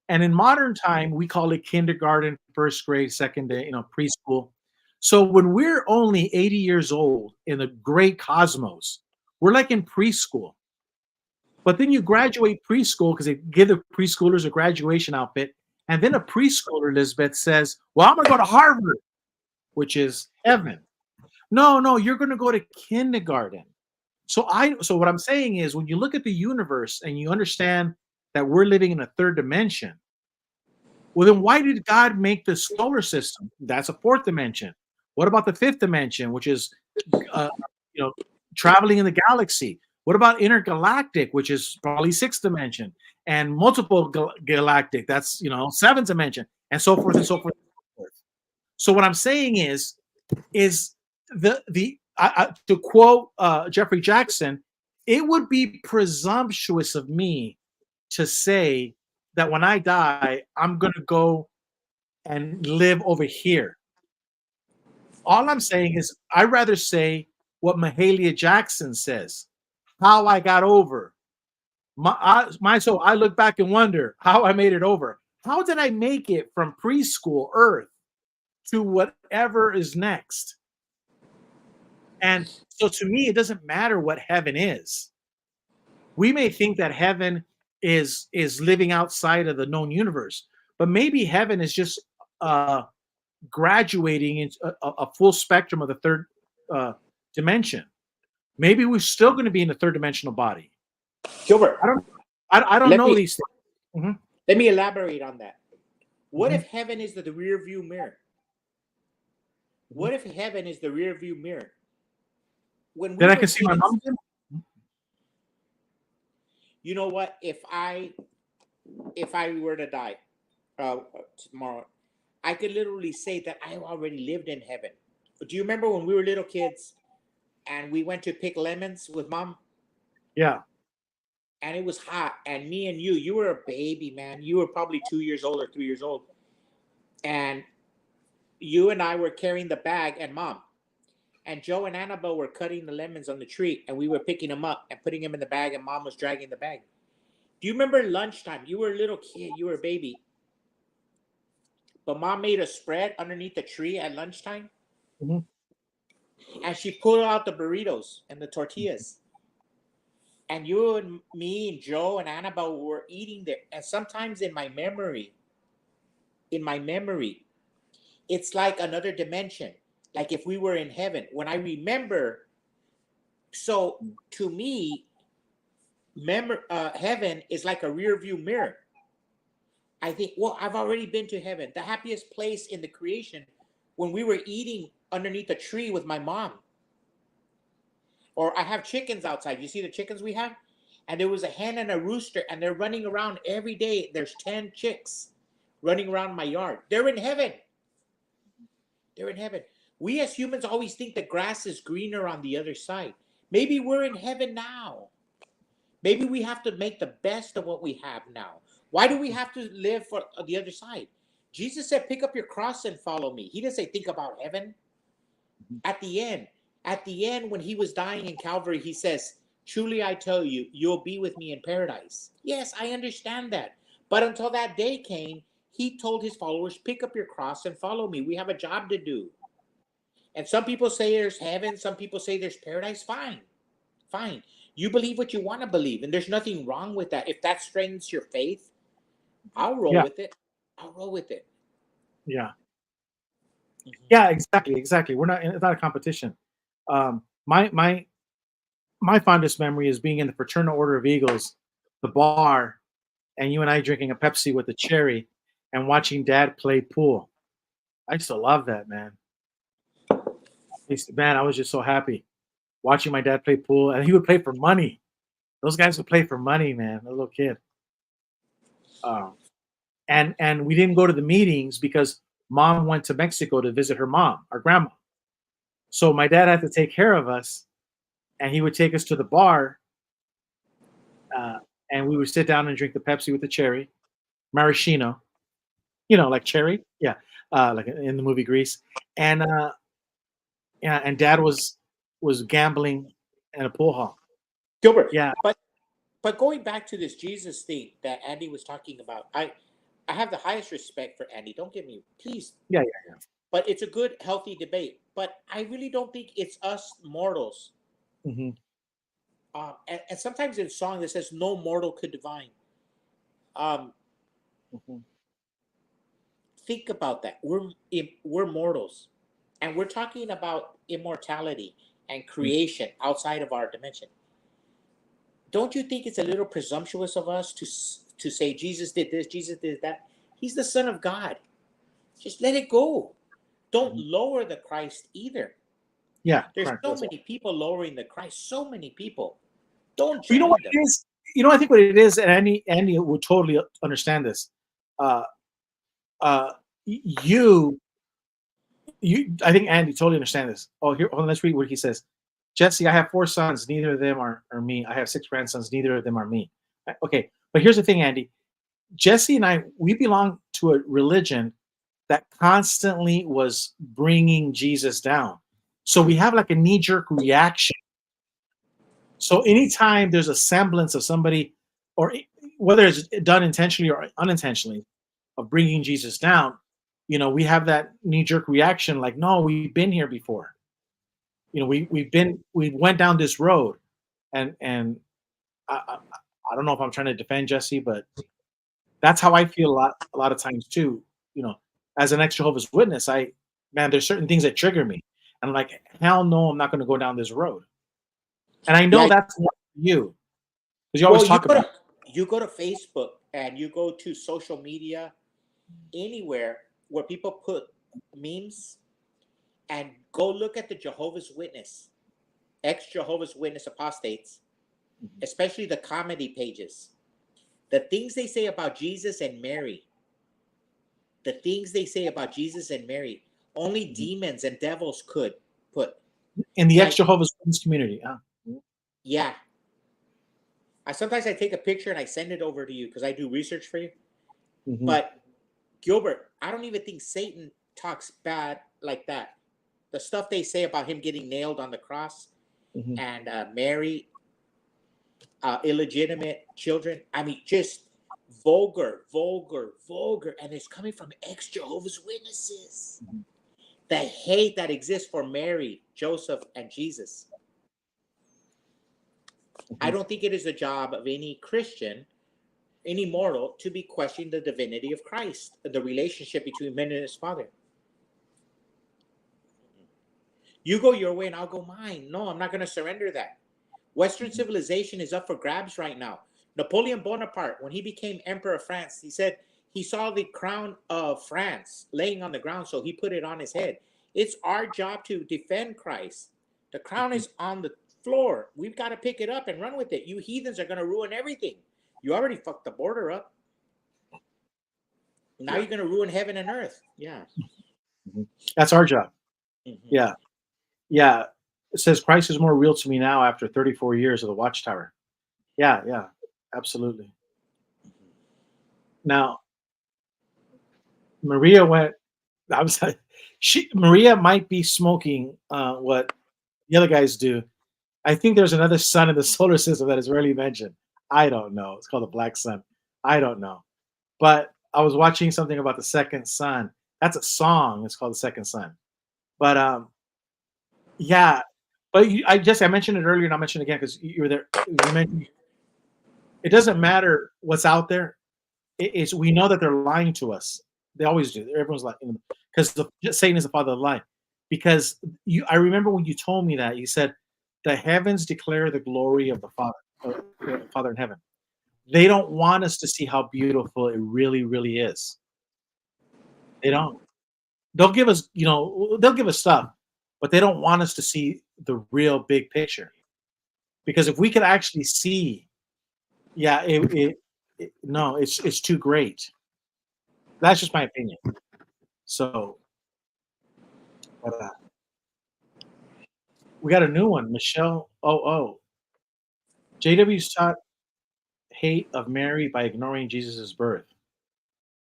And in modern time, we call it kindergarten, first grade, second day, preschool. So when we're only 80 years old in the great cosmos, we're like in preschool. But then you graduate preschool because they give the preschoolers a graduation outfit. And then a preschooler, Elizabeth, says, well, I'm going to go to Harvard, which is heaven. No, you're going to go to kindergarten. So what I'm saying is, when you look at the universe and you understand that we're living in a third dimension, well, then why did God make the solar system? That's a fourth dimension. What about the fifth dimension, which is, traveling in the galaxy? What about intergalactic, which is probably sixth dimension, and multiple galactic? That's seventh dimension, and so forth and so forth. So what I'm saying is to quote Jeffrey Jackson, it would be presumptuous of me to say that when I die, I'm going to go and live over here. All I'm saying is I'd rather say what Mahalia Jackson says, how I got over. My soul, I look back and wonder how I made it over. How did I make it from preschool Earth to whatever is next? And so to me, it doesn't matter what heaven is. We may think that heaven is living outside of the known universe, but maybe heaven is just graduating into a full spectrum of the third dimension. Maybe we're still going to be in the third dimensional body. Gilbert, I don't know these things. Mm-hmm. Let me elaborate on that. What if heaven is the rear view mirror? What if heaven is the rear view mirror? When then I can see my mom again? You know what? If I were to die tomorrow, I could literally say that I already lived in heaven. But do you remember when we were little kids and we went to pick lemons with mom? Yeah. And it was hot. And me and you were a baby, man. You were probably 2 years old or 3 years old. And you and I were carrying the bag and mom. And Joe and Annabelle were cutting the lemons on the tree, and we were picking them up and putting them in the bag, and mom was dragging the bag. Do you remember lunchtime? You were a little kid, you were a baby. But mom made a spread underneath the tree at lunchtime. Mm-hmm. And she pulled out the burritos and the tortillas. And you and me and Joe and Annabelle were eating there. And sometimes in my memory, it's like another dimension. Like if we were in heaven. When I remember, so to me, heaven is like a rear view mirror. I think, well, I've already been to heaven. The happiest place in the creation when we were eating underneath a tree with my mom. Or I have chickens outside. You see the chickens we have? And there was a hen and a rooster, and they're running around every day. There's 10 chicks running around my yard. They're in heaven. They're in heaven. We as humans always think the grass is greener on the other side. Maybe we're in heaven now. Maybe we have to make the best of what we have now. Why do we have to live for the other side? Jesus said, pick up your cross and follow me. He didn't say, think about heaven. At the end, when he was dying in Calvary, he says, truly I tell you, you'll be with me in paradise. Yes, I understand that. But until that day came, he told his followers, pick up your cross and follow me. We have a job to do. And some people say there's heaven. Some people say there's paradise. Fine. You believe what you want to believe. And there's nothing wrong with that. If that strengthens your faith, I'll roll with it. Yeah. Mm-hmm. Yeah, exactly. It's not a competition. My fondest memory is being in the Fraternal Order of Eagles, the bar, and you and I drinking a Pepsi with a cherry and watching Dad play pool. I used to love that, man. Man, I was just so happy watching my dad play pool, and he would play for money. Those guys would play for money, man. A little kid. And we didn't go to the meetings because mom went to Mexico to visit her mom, our grandma. So my dad had to take care of us, and he would take us to the bar, and we would sit down and drink the Pepsi with the cherry, maraschino, like cherry, yeah, like in the movie Grease, and Dad was gambling in a pool hall. Gilbert, yeah, but going back to this Jesus thing that Andy was talking about, I have the highest respect for Andy. Don't get me, please. Yeah. But it's a good, healthy debate. But I really don't think it's us mortals. Mm-hmm. And sometimes in song that says no mortal could divine. Think about that. We're mortals, and we're talking about immortality and creation outside of our dimension. Don't you think it's a little presumptuous of us to say Jesus did this, Jesus did that? He's the Son of God. Just let it go. Don't lower the Christ either. Yeah, there's so many people lowering the Christ. So many people. Don't. You know what it is? I think what it is, and Andy would totally understand this. You, I think Andy totally understands this. Oh, here, hold on, let's read what he says. Jesse, I have 4 sons. Neither of them are me. I have 6 grandsons. Neither of them are me. Okay, but here's the thing, Andy. Jesse and I, we belong to a religion that constantly was bringing Jesus down. So we have like a knee-jerk reaction. So anytime there's a semblance of somebody, or whether it's done intentionally or unintentionally, of bringing Jesus down, we have that knee-jerk reaction like, no, we've been here before. we went down this road, and I don't know if I'm trying to defend Jesse, but that's how I feel a lot of times too. As an ex-Jehovah's Witness, there's certain things that trigger me. And I'm like, hell no, I'm not going to go down this road. And I know that's not you, because you always talk about. You go to Facebook and you go to social media, anywhere where people put memes, and go look at the Jehovah's Witness, ex-Jehovah's Witness apostates, especially the comedy pages. The things they say about Jesus and Mary, only demons and devils could put. In the ex-Jehovah's Witness community. Yeah. Sometimes I take a picture and I send it over to you because I do research for you. Mm-hmm. But Gilbert, I don't even think Satan talks bad like that. The stuff they say about him getting nailed on the cross, mm-hmm. and Mary, illegitimate children. I mean, just vulgar. And it's coming from ex-Jehovah's Witnesses. Mm-hmm. The hate that exists for Mary, Joseph, and Jesus. Mm-hmm. I don't think it is the job of any Christian, any mortal, to be questioning the divinity of Christ, the relationship between man and his Father. You go your way and I'll go mine. No, I'm not going to surrender that. Western civilization is up for grabs right now. Napoleon Bonaparte, when he became Emperor of France, he said he saw the crown of France laying on the ground, so he put it on his head. It's our job to defend Christ. The crown is on the floor. We've got to pick it up and run with it. You heathens are going to ruin everything. You already fucked the border up. Now you're going to ruin heaven and earth. Yeah. That's our job. Mm-hmm. Yeah. Yeah. It says Christ is more real to me now after 34 years of the Watchtower. Yeah. Absolutely. Now, Maria went, Maria might be smoking what the other guys do. I think there's another sun in the solar system that is rarely mentioned. I don't know. It's called the black sun. I don't know. But I was watching something about the second sun. That's a song. It's called The Second Sun. But yeah. But I mentioned it earlier, and I'll mention it again because you were there. You mentioned it doesn't matter what's out there. We know that they're lying to us. They always do. Everyone's lying because Satan is the father of lie. Because I remember when you told me that, you said the heavens declare the glory of the Father in heaven. They don't want us to see how beautiful it really, really is. They don't. They'll give us, they'll give us stuff, but they don't want us to see the real big picture. Because if we could actually see, it's too great. That's just my opinion. So, we got a new one, Michelle. JW taught hate of Mary by ignoring Jesus's birth.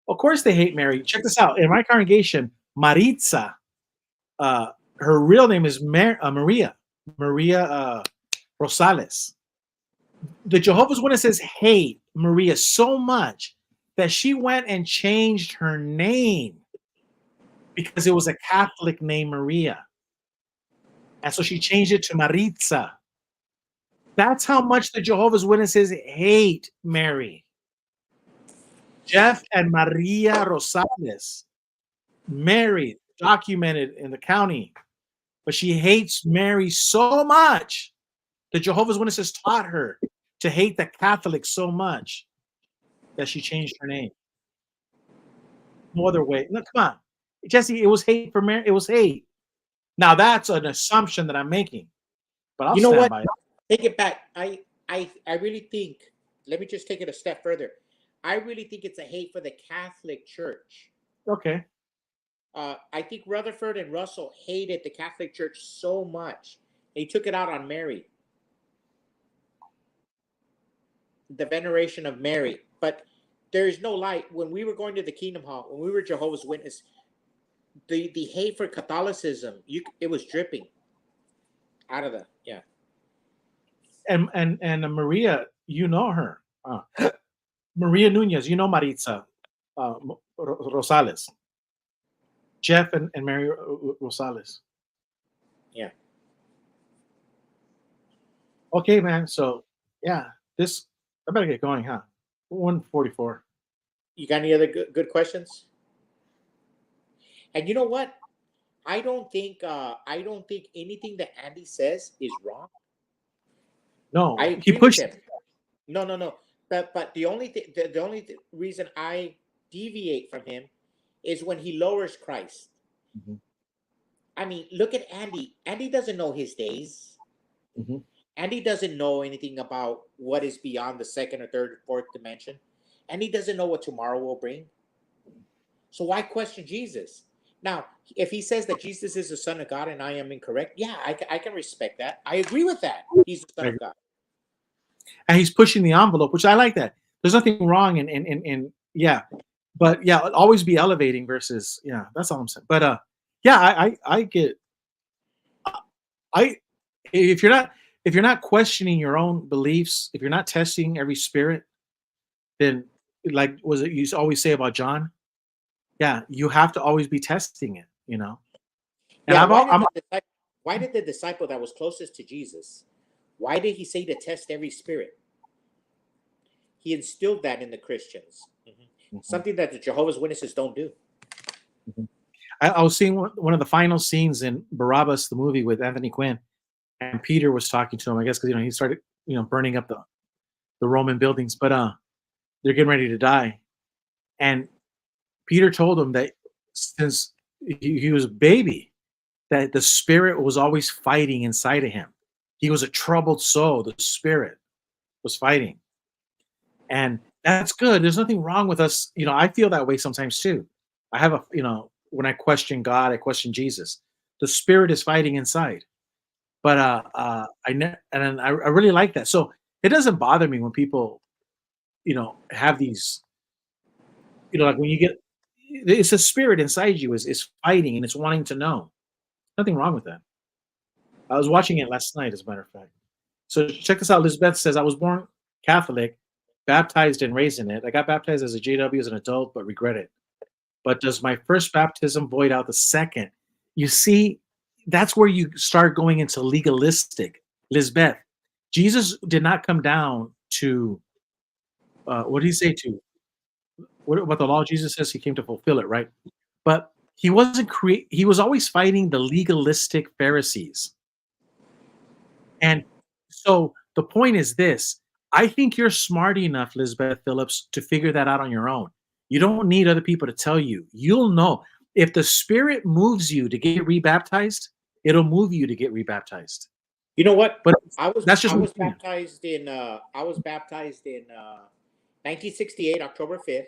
Of course they hate Mary. Check this out. In my congregation, Maritza, her real name is Maria Rosales. The Jehovah's Witnesses hate Maria so much that she went and changed her name because it was a Catholic name, Maria. And so she changed it to Maritza. That's how much the Jehovah's Witnesses hate Mary. Jeff and Maria Rosales married, documented in the county, but she hates Mary so much. The Jehovah's Witnesses taught her to hate the Catholics so much that she changed her name. No other way. No, come on. Jesse, it was hate for Mary. It was hate. Now that's an assumption that I'm making. But I'll stand by it. Take it back. I really think, let me just take it a step further. I really think it's a hate for the Catholic Church. Okay. I think Rutherford and Russell hated the Catholic Church so much. They took it out on Mary. The veneration of Mary. But there is no light. When we were going to the Kingdom Hall, when we were Jehovah's Witness, the hate for Catholicism, it was dripping out of the, yeah. And Maria, you know her. Maria Nunez, you know Maritza Rosales. Jeff and Mary Rosales. Yeah. Okay, man. So yeah, this I better get going, huh? 144. You got any other good questions? And you know what? I don't think anything that Andy says is wrong. I No, he agree with pushed. him. No, no, no. But the only the only reason I deviate from him is when he lowers Christ. Mhm, I mean, look at Andy. Andy doesn't know his days. mhm. Andy doesn't know anything about what is beyond the second or third or fourth dimension. And he doesn't know what tomorrow will bring. So why question Jesus? Now, if he says that Jesus is the Son of God and I am incorrect, yeah, I can respect that. I agree with that. He's the Son of God. And he's pushing the envelope, which I like that. There's nothing wrong in yeah, but yeah, always be elevating versus yeah. That's all I'm saying. But yeah, I get I if you're not if you're not questioning your own beliefs, if you're not testing every spirit, then like was it you always say about John? Yeah, you have to always be testing it, you know. And Yeah, I'm why did the disciple that was closest to Jesus, why did he say to test every spirit? He instilled that in the Christians. Mhm. Mhm, Something that the Jehovah's Witnesses don't do. mhm. I was seeing one of the final scenes in Barabbas, the movie with Anthony Quinn, and Peter was talking to him. I guess because he started burning up the Roman buildings, but they're getting ready to die, and Peter told him that since he was a baby, that the spirit was always fighting inside of him. He was a troubled soul. The spirit was fighting, and that's good. There's nothing wrong with us. I feel that way sometimes too. I have when I question God, I question Jesus. The spirit is fighting inside, but I really like that. So it doesn't bother me when people have these like when you get it's a spirit inside you is fighting and it's wanting to know. Nothing wrong with that. I was watching it last night, as a matter of fact. So check this out. Elizabeth says, I was born Catholic, baptized and raised in it. I got baptized as a JW as an adult, but regret it. But does my first baptism void out the second? You see, that's where you start going into legalistic. Lisbeth, Jesus did not come down to, what did he say to? What about the law? Jesus says he came to fulfill it, right? But he wasn't he was always fighting the legalistic Pharisees. And so the point is this, I think you're smart enough, Lisbeth Phillips, to figure that out on your own. You don't need other people to tell you. You'll know. If the Spirit moves you to get rebaptized, it'll move you to get rebaptized. You know what? But that's I just my was opinion. I was baptized in 1968, October 5th,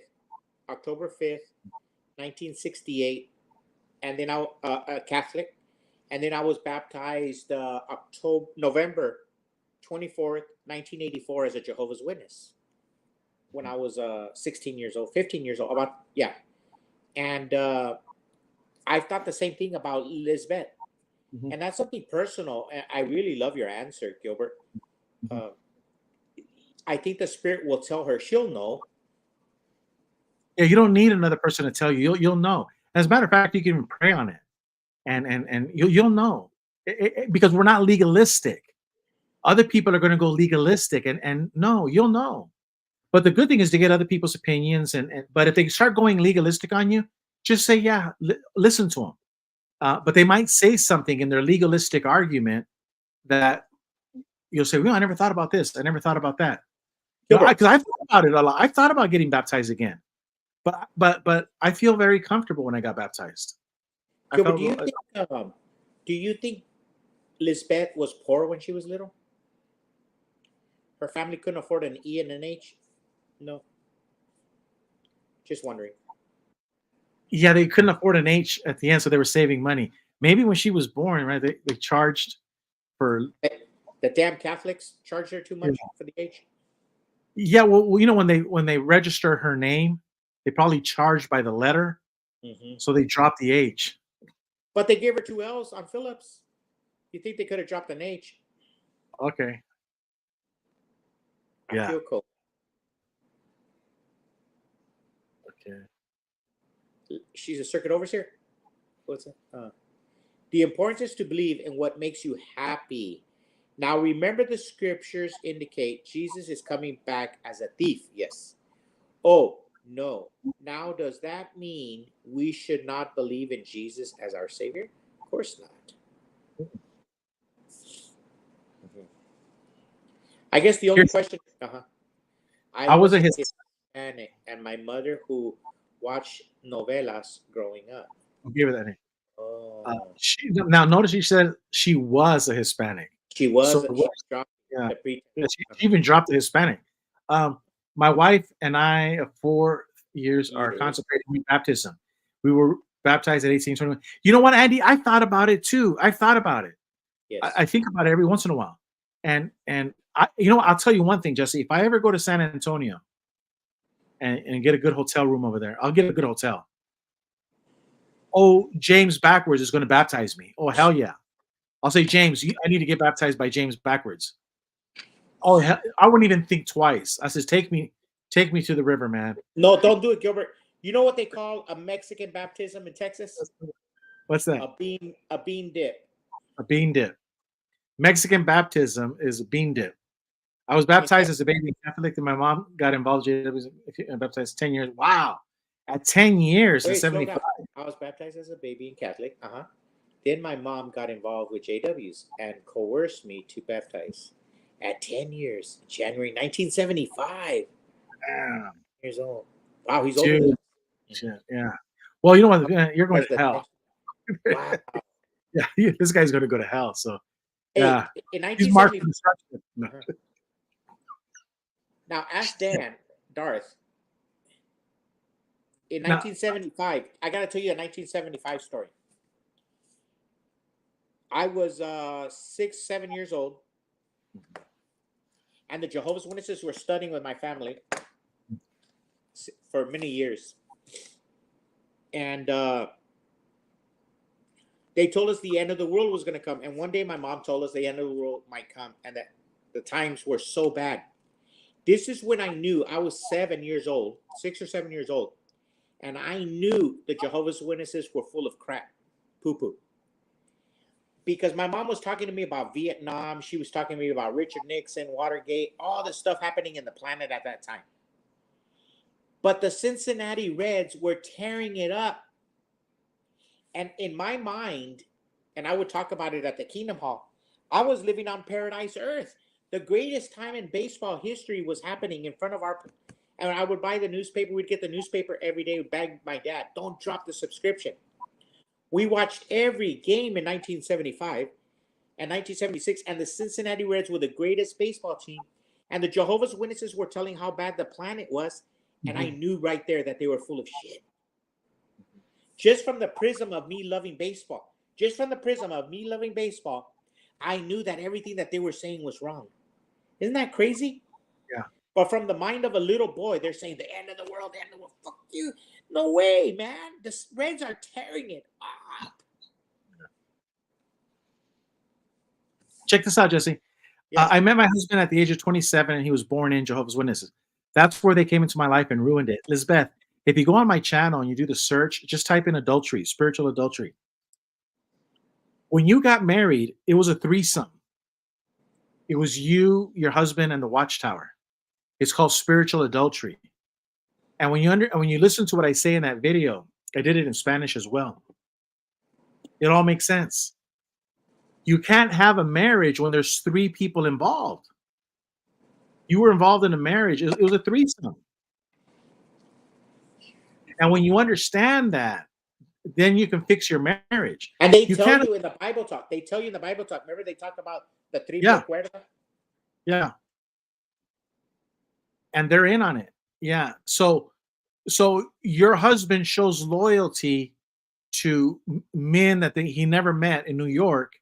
1968, and then I a Catholic, and then I was baptized November 24th, 1984 as a Jehovah's Witness when I was 16 years old, 15 years old, about yeah. And I thought the same thing about Lisbeth. Mhm, And that's something personal. And I really love your answer, Gilbert. mhm. Uh, I think the spirit will tell her. She'll know. Yeah, you don't need another person to tell you. You'll know. As a matter of fact, you can even pray on it, and you'll know. Because we're not legalistic. Other people are going to go legalistic, and no, you'll know. But the good thing is to get other people's opinions, and but if they start going legalistic on you, just say, yeah, listen to them. But they might say something in their legalistic argument that you'll say, well, I never thought about this. I never thought about that. Gilbert, Because I've thought about it a lot. I've thought about getting baptized again, but I feel very comfortable when I got baptized. I Gilbert, felt do you think Lisbeth was poor when she was little? Her family couldn't afford an E and an H? No. Just wondering. yeah, they couldn't afford an H at the end, so they were saving money. Maybe when she was born, right? They charged for The damn Catholics charged her too much for the H? yeah. Well, when they register her name, they probably charged by the letter, Hmm. so they dropped the H. But they gave her two L's on Phillips. You think they could have dropped an H? Okay. I Yeah. feel cool. Okay. She's a circuit overseer. What's that? The importance is to believe in what makes you happy Now remember, the scriptures indicate Jesus is coming back as a thief. Yes. Oh, no. Now, does that mean we should not believe in Jesus as our Savior? Of course not. I guess the only question. I was a Hispanic, and my mother, who watched novelas growing up. I'll give her that name. Oh. Now, notice she said she was a Hispanic. She was. So, she even dropped the Hispanic. My wife and I, of 4 years, are contemplating baptism. We were baptized at 18, 21. You know what, Andy? I thought about it too. I thought about it. Yes. I think about it every once in a while. And I'll tell you one thing, Jesse. If I ever go to San Antonio and get a good hotel room over there, I'll get a good hotel. Oh, James Backwards is going to baptize me. Oh, hell yeah. I'll say, James, I need to get baptized by James Backwards. Oh, I wouldn't even think twice. I says, take me to the river, man. No, don't do it, Gilbert. You know what they call a Mexican baptism in Texas? What's that? A bean dip. A bean dip. Mexican baptism is a bean dip. I was baptized as a baby Catholic, and my mom got involved. I was baptized 10 years. Wow. At 10 years in 75. I was baptized as a baby in Catholic. Then my mom got involved with JWs and coerced me to baptize at 10 years, January 1975. Damn. Years old. Wow, he's old. Yeah. Well, you know what? You're going to hell. Wow. Yeah, this guy's going to go to hell. So, yeah. He's marked for destruction. Now, ask Darth. In 1975, I got to tell you a 1975 story. I was 6, 7 years old, and the Jehovah's Witnesses were studying with my family for many years. And they told us the end of the world was going to come. And one day my mom told us the end of the world might come and that the times were so bad. This is when I knew. I was 7 years old, 6 or 7 years old. And I knew the Jehovah's Witnesses were full of crap, poo-poo. Because my mom was talking to me about Vietnam. She was talking to me about Richard Nixon, Watergate, all the stuff happening in the planet at that time. But the Cincinnati Reds were tearing it up. And in my mind, and I would talk about it at the Kingdom Hall, I was living on paradise earth. The greatest time in baseball history was happening in front of our... And I would buy the newspaper. We'd get the newspaper every day. Beg my dad, don't drop the subscription. We watched every game in 1975 and 1976, and the Cincinnati Reds were the greatest baseball team. And the Jehovah's Witnesses were telling how bad the planet was, and I knew right there that they were full of shit. Just from the prism of me loving baseball, I knew that everything that they were saying was wrong. Isn't that crazy? Yeah. But from the mind of a little boy, they're saying the end of the world, fuck you. No way, man. The Reds are tearing it up. Check this out, Jesse. Yes. I met my husband at the age of 27, and he was born in Jehovah's Witnesses. That's where they came into my life and ruined it. Lisbeth, if you go on my channel and you do the search, just type in adultery, spiritual adultery. When you got married, it was a threesome. It was you, your husband, and the Watchtower. It's called spiritual adultery. And when you listen to what I say in that video, I did it in Spanish as well. It all makes sense. You can't have a marriage when there's 3 people involved. You were involved in a marriage. It was a threesome. And when you understand that, then you can fix your marriage. And they tell you in the Bible talk. Remember they talked about the triple cuerda? Yeah. And they're in on it. Yeah. So your husband shows loyalty to men that he never met in New York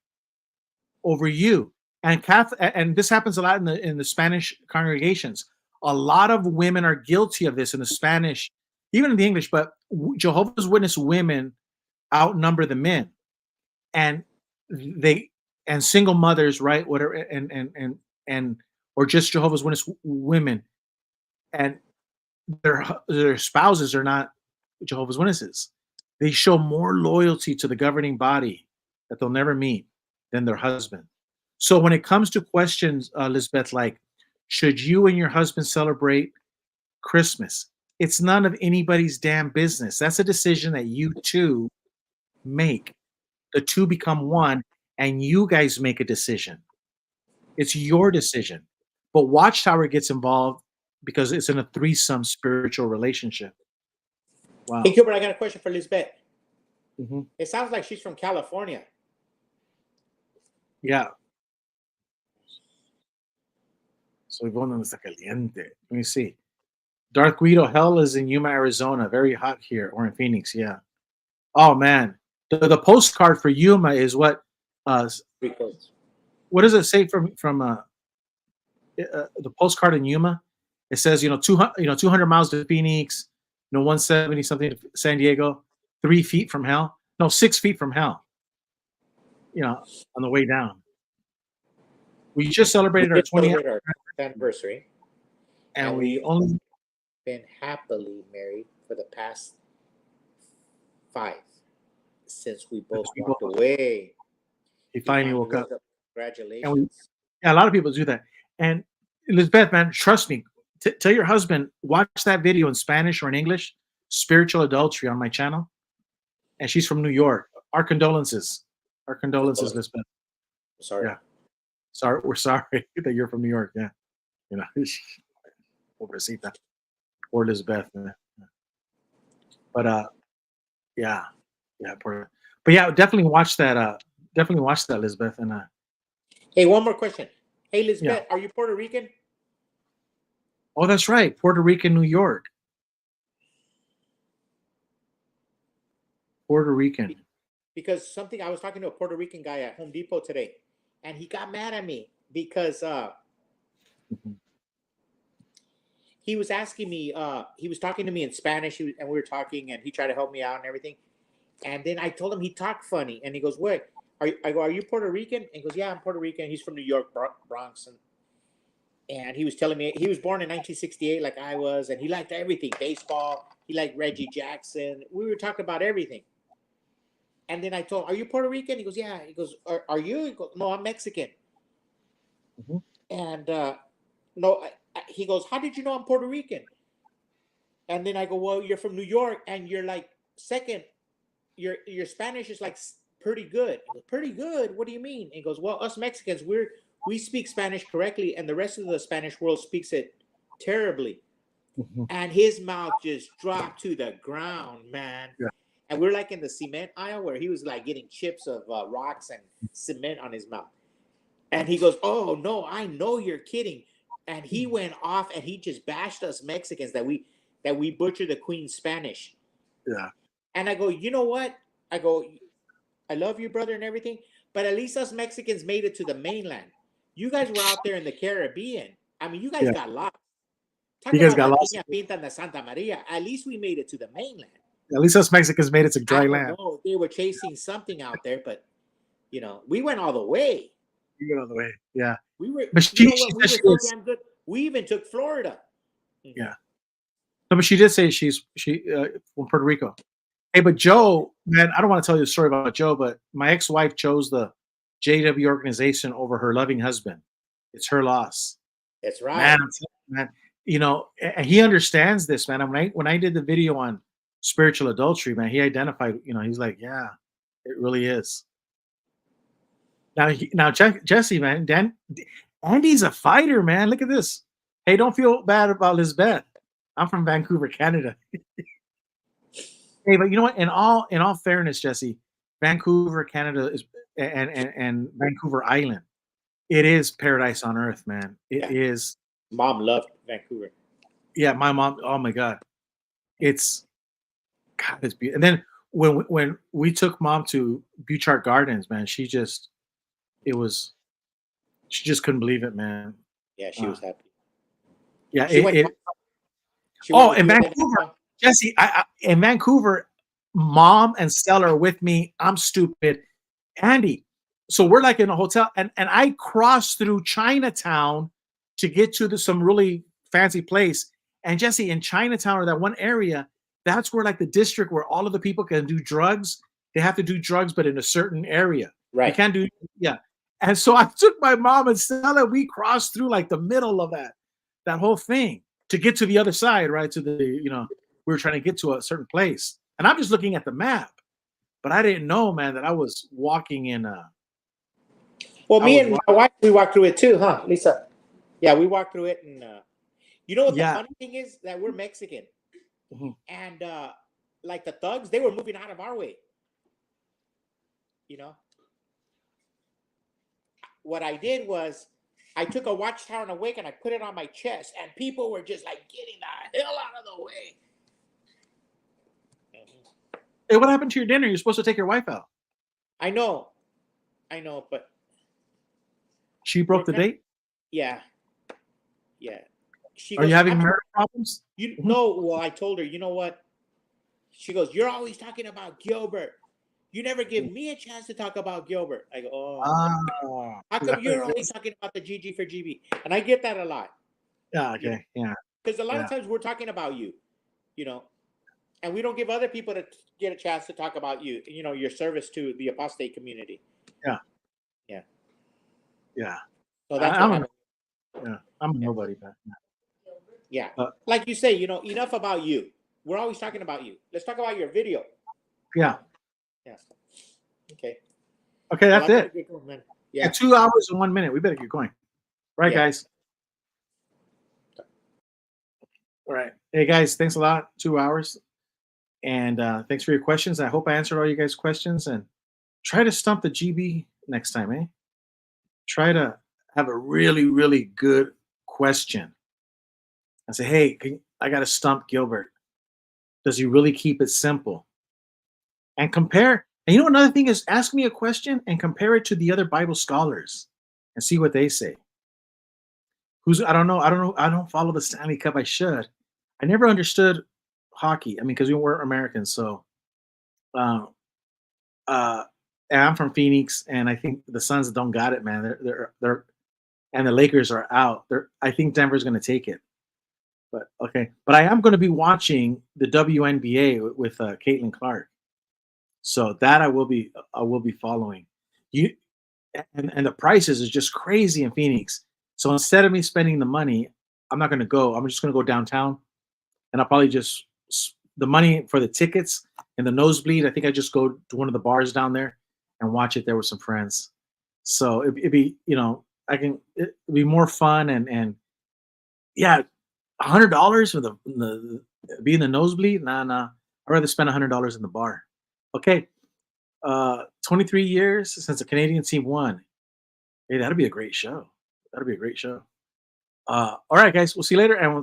over you. And this happens a lot in the Spanish congregations. A lot of women are guilty of this in the Spanish, even in the English, but Jehovah's Witness women outnumber the men. And single mothers, right? Whatever, and or just Jehovah's Witness women, and their spouses are not Jehovah's Witnesses. They show more loyalty to the governing body that they'll never meet than their husband. So when it comes to questions, Lisbeth, like, should you and your husband celebrate Christmas? It's none of anybody's damn business. That's a decision that you two make. The two become one, and you guys make a decision. It's your decision. But Watchtower gets involved because it's in a threesome spiritual relationship. Wow. Hey, Gilbert, I got a question for Lisbeth. Mm-hmm. It sounds like she's from California. Yeah. So bueno está caliente. Let me see. Darth Guido, hell is in Yuma, Arizona. Very hot here, or in Phoenix. Yeah. Oh man, the postcard for Yuma is what? What does it say from the postcard in Yuma? It says 200 miles to Phoenix, 170 something to San Diego, 3 feet from hell. No, 6 feet from hell. On the way down. We just celebrated our 20th anniversary, and we only been happily married for the past 5 since we both walked away. He finally woke up. Congratulations. A lot of people do that. And Elizabeth, man, trust me. Tell your husband, watch that video in Spanish or in English, Spiritual Adultery on my channel. And she's from New York. Our condolences. Our condolences, Elizabeth. Sorry. Yeah. Sorry, we're sorry that you're from New York. Yeah. Pobrecita. Poor Elizabeth. Man. But yeah. Poor. But yeah, definitely watch that. Definitely watch that, Elizabeth. And hey, one more question. Hey, Elizabeth, are you Puerto Rican? Oh, that's right. Puerto Rican, New York. Puerto Rican. Because I was talking to a Puerto Rican guy at Home Depot today, and he got mad at me because he was asking me, he was talking to me in Spanish, and we were talking, and he tried to help me out and everything. And then I told him he talked funny, and he goes, "What? Are you Puerto Rican?" And he goes, "Yeah, I'm Puerto Rican." He's from New York, Bronx, and he was telling me he was born in 1968, like I was, and he liked everything, baseball. He liked Reggie Jackson. We were talking about everything. And then I told him, "Are you Puerto Rican?" He goes, "Yeah." He goes, "Are you?" He goes, "No, I'm Mexican." Mm-hmm. And no, he goes, "How did you know I'm Puerto Rican?" And then I go, "Well, you're from New York, and you're like second. Your Spanish is like pretty good." I go, "Pretty good? What do you mean?" And he goes, "Well, us Mexicans, we speak Spanish correctly, and the rest of the Spanish world speaks it terribly." Mm-hmm. And his mouth just dropped to the ground, man. Yeah. And we're like in the cement aisle where he was like getting chips of rocks and cement on his mouth. And he goes, "Oh no, I know you're kidding." And he went off and he just bashed us Mexicans that we butcher the Queen's Spanish. Yeah. And I go, "You know what?" I go, "I love you, brother, and everything, but at least us Mexicans made it to the mainland. You guys were out there in the Caribbean. I mean, you guys got lost. Talk about La Niña Pinta de Santa Maria. At least we made it to the mainland. At least us Mexicans made it to dry land. No, they were chasing something out there, but we went all the way. You went all the way, yeah. We were, but we were so damn good. We even took Florida. Yeah. No, but she did say she's from Puerto Rico. Hey, but Joe, man, I don't want to tell you a story about Joe, but my ex-wife chose the JW organization over her loving husband. It's her loss. That's right, man. And he understands this, man. When I did the video on spiritual adultery, man, he identified. He's like, yeah, it really is. Now, Jesse, man, Andy's a fighter, man. Look at this. Hey, don't feel bad about Lisbeth. I'm from Vancouver, Canada. Hey, but you know what? In all fairness, Jesse, Vancouver, Canada is and Vancouver Island, it is paradise on earth, man. It is. Mom loved Vancouver. Yeah, my mom. Oh my God, it's beautiful. And then when we took Mom to Butchart Gardens, man, she just couldn't believe it, man. Yeah, she was happy. Yeah, in Vancouver, Jesse, in Vancouver, Mom and Stella are with me. I'm stupid, Andy. So we're like in a hotel, and I crossed through Chinatown to get to some really fancy place. And Jesse, in Chinatown or that one area, that's where like the district where all of the people can do drugs. They have to do drugs, but in a certain area. Right. They can't do, yeah. And so I took my mom and Stella. We crossed through like the middle of that whole thing to get to the other side, right? To the, we were trying to get to a certain place. And I'm just looking at the map, but I didn't know, man, that I was walking in Well, me and my wife, we walked through it too, huh, Lisa? Yeah, we walked through it, and you know what the funny thing is? That we're Mexican, and like the thugs, they were moving out of our way. What I did was I took a Watchtower and a wig and I put it on my chest, and people were just like getting the hell out of the way. Hey, what happened to your dinner? You're supposed to take your wife out. I know, but she broke the date. Yeah. Are you having marital problems? No. Well, I told her, you know what? She goes, "You're always talking about Gilbert. You never give me a chance to talk about Gilbert." I go, "Oh, how come you're always talking about the GG for GB?" And I get that a lot. Yeah. Okay. Yeah. Because a lot of times we're talking about you, and we don't give other people to get a chance to talk about you. Your service to the apostate community. Yeah. So that's I'm a nobody, man. Yeah. Like you say, enough about you. We're always talking about you. Let's talk about your video. Yeah. Okay. Okay, that's it. Going, yeah. 2 hours and 1 minute. We better get going. Right, guys? All right. Hey, guys, thanks a lot. 2 hours. And thanks for your questions. I hope I answered all you guys' questions. And try to stump the GB next time, eh? Try to have a really, really good question. And say, hey, I got to stump Gilbert. Does he really keep it simple? And compare. And another thing is, ask me a question and compare it to the other Bible scholars and see what they say. I don't know. I don't follow the Stanley Cup. I should. I never understood hockey. Because we weren't Americans. So, and I'm from Phoenix, and I think the Suns don't got it, man. They're and the Lakers are out. I think Denver's going to take it. But okay. But I am going to be watching the WNBA with Caitlin Clark. So that I will be following. And the prices is just crazy in Phoenix. So instead of me spending the money, I'm not going to go. I'm just going to go downtown, and I'll probably just the money for the tickets and the nosebleed. I think I just go to one of the bars down there and watch it there with some friends. So it'd be it'd be more fun and yeah, $100 for the being the nosebleed. Nah. I'd rather spend $100 in the bar. Okay. 23 years since the Canadian team won. Hey, that'll be a great show. All right, guys. We'll see you later. And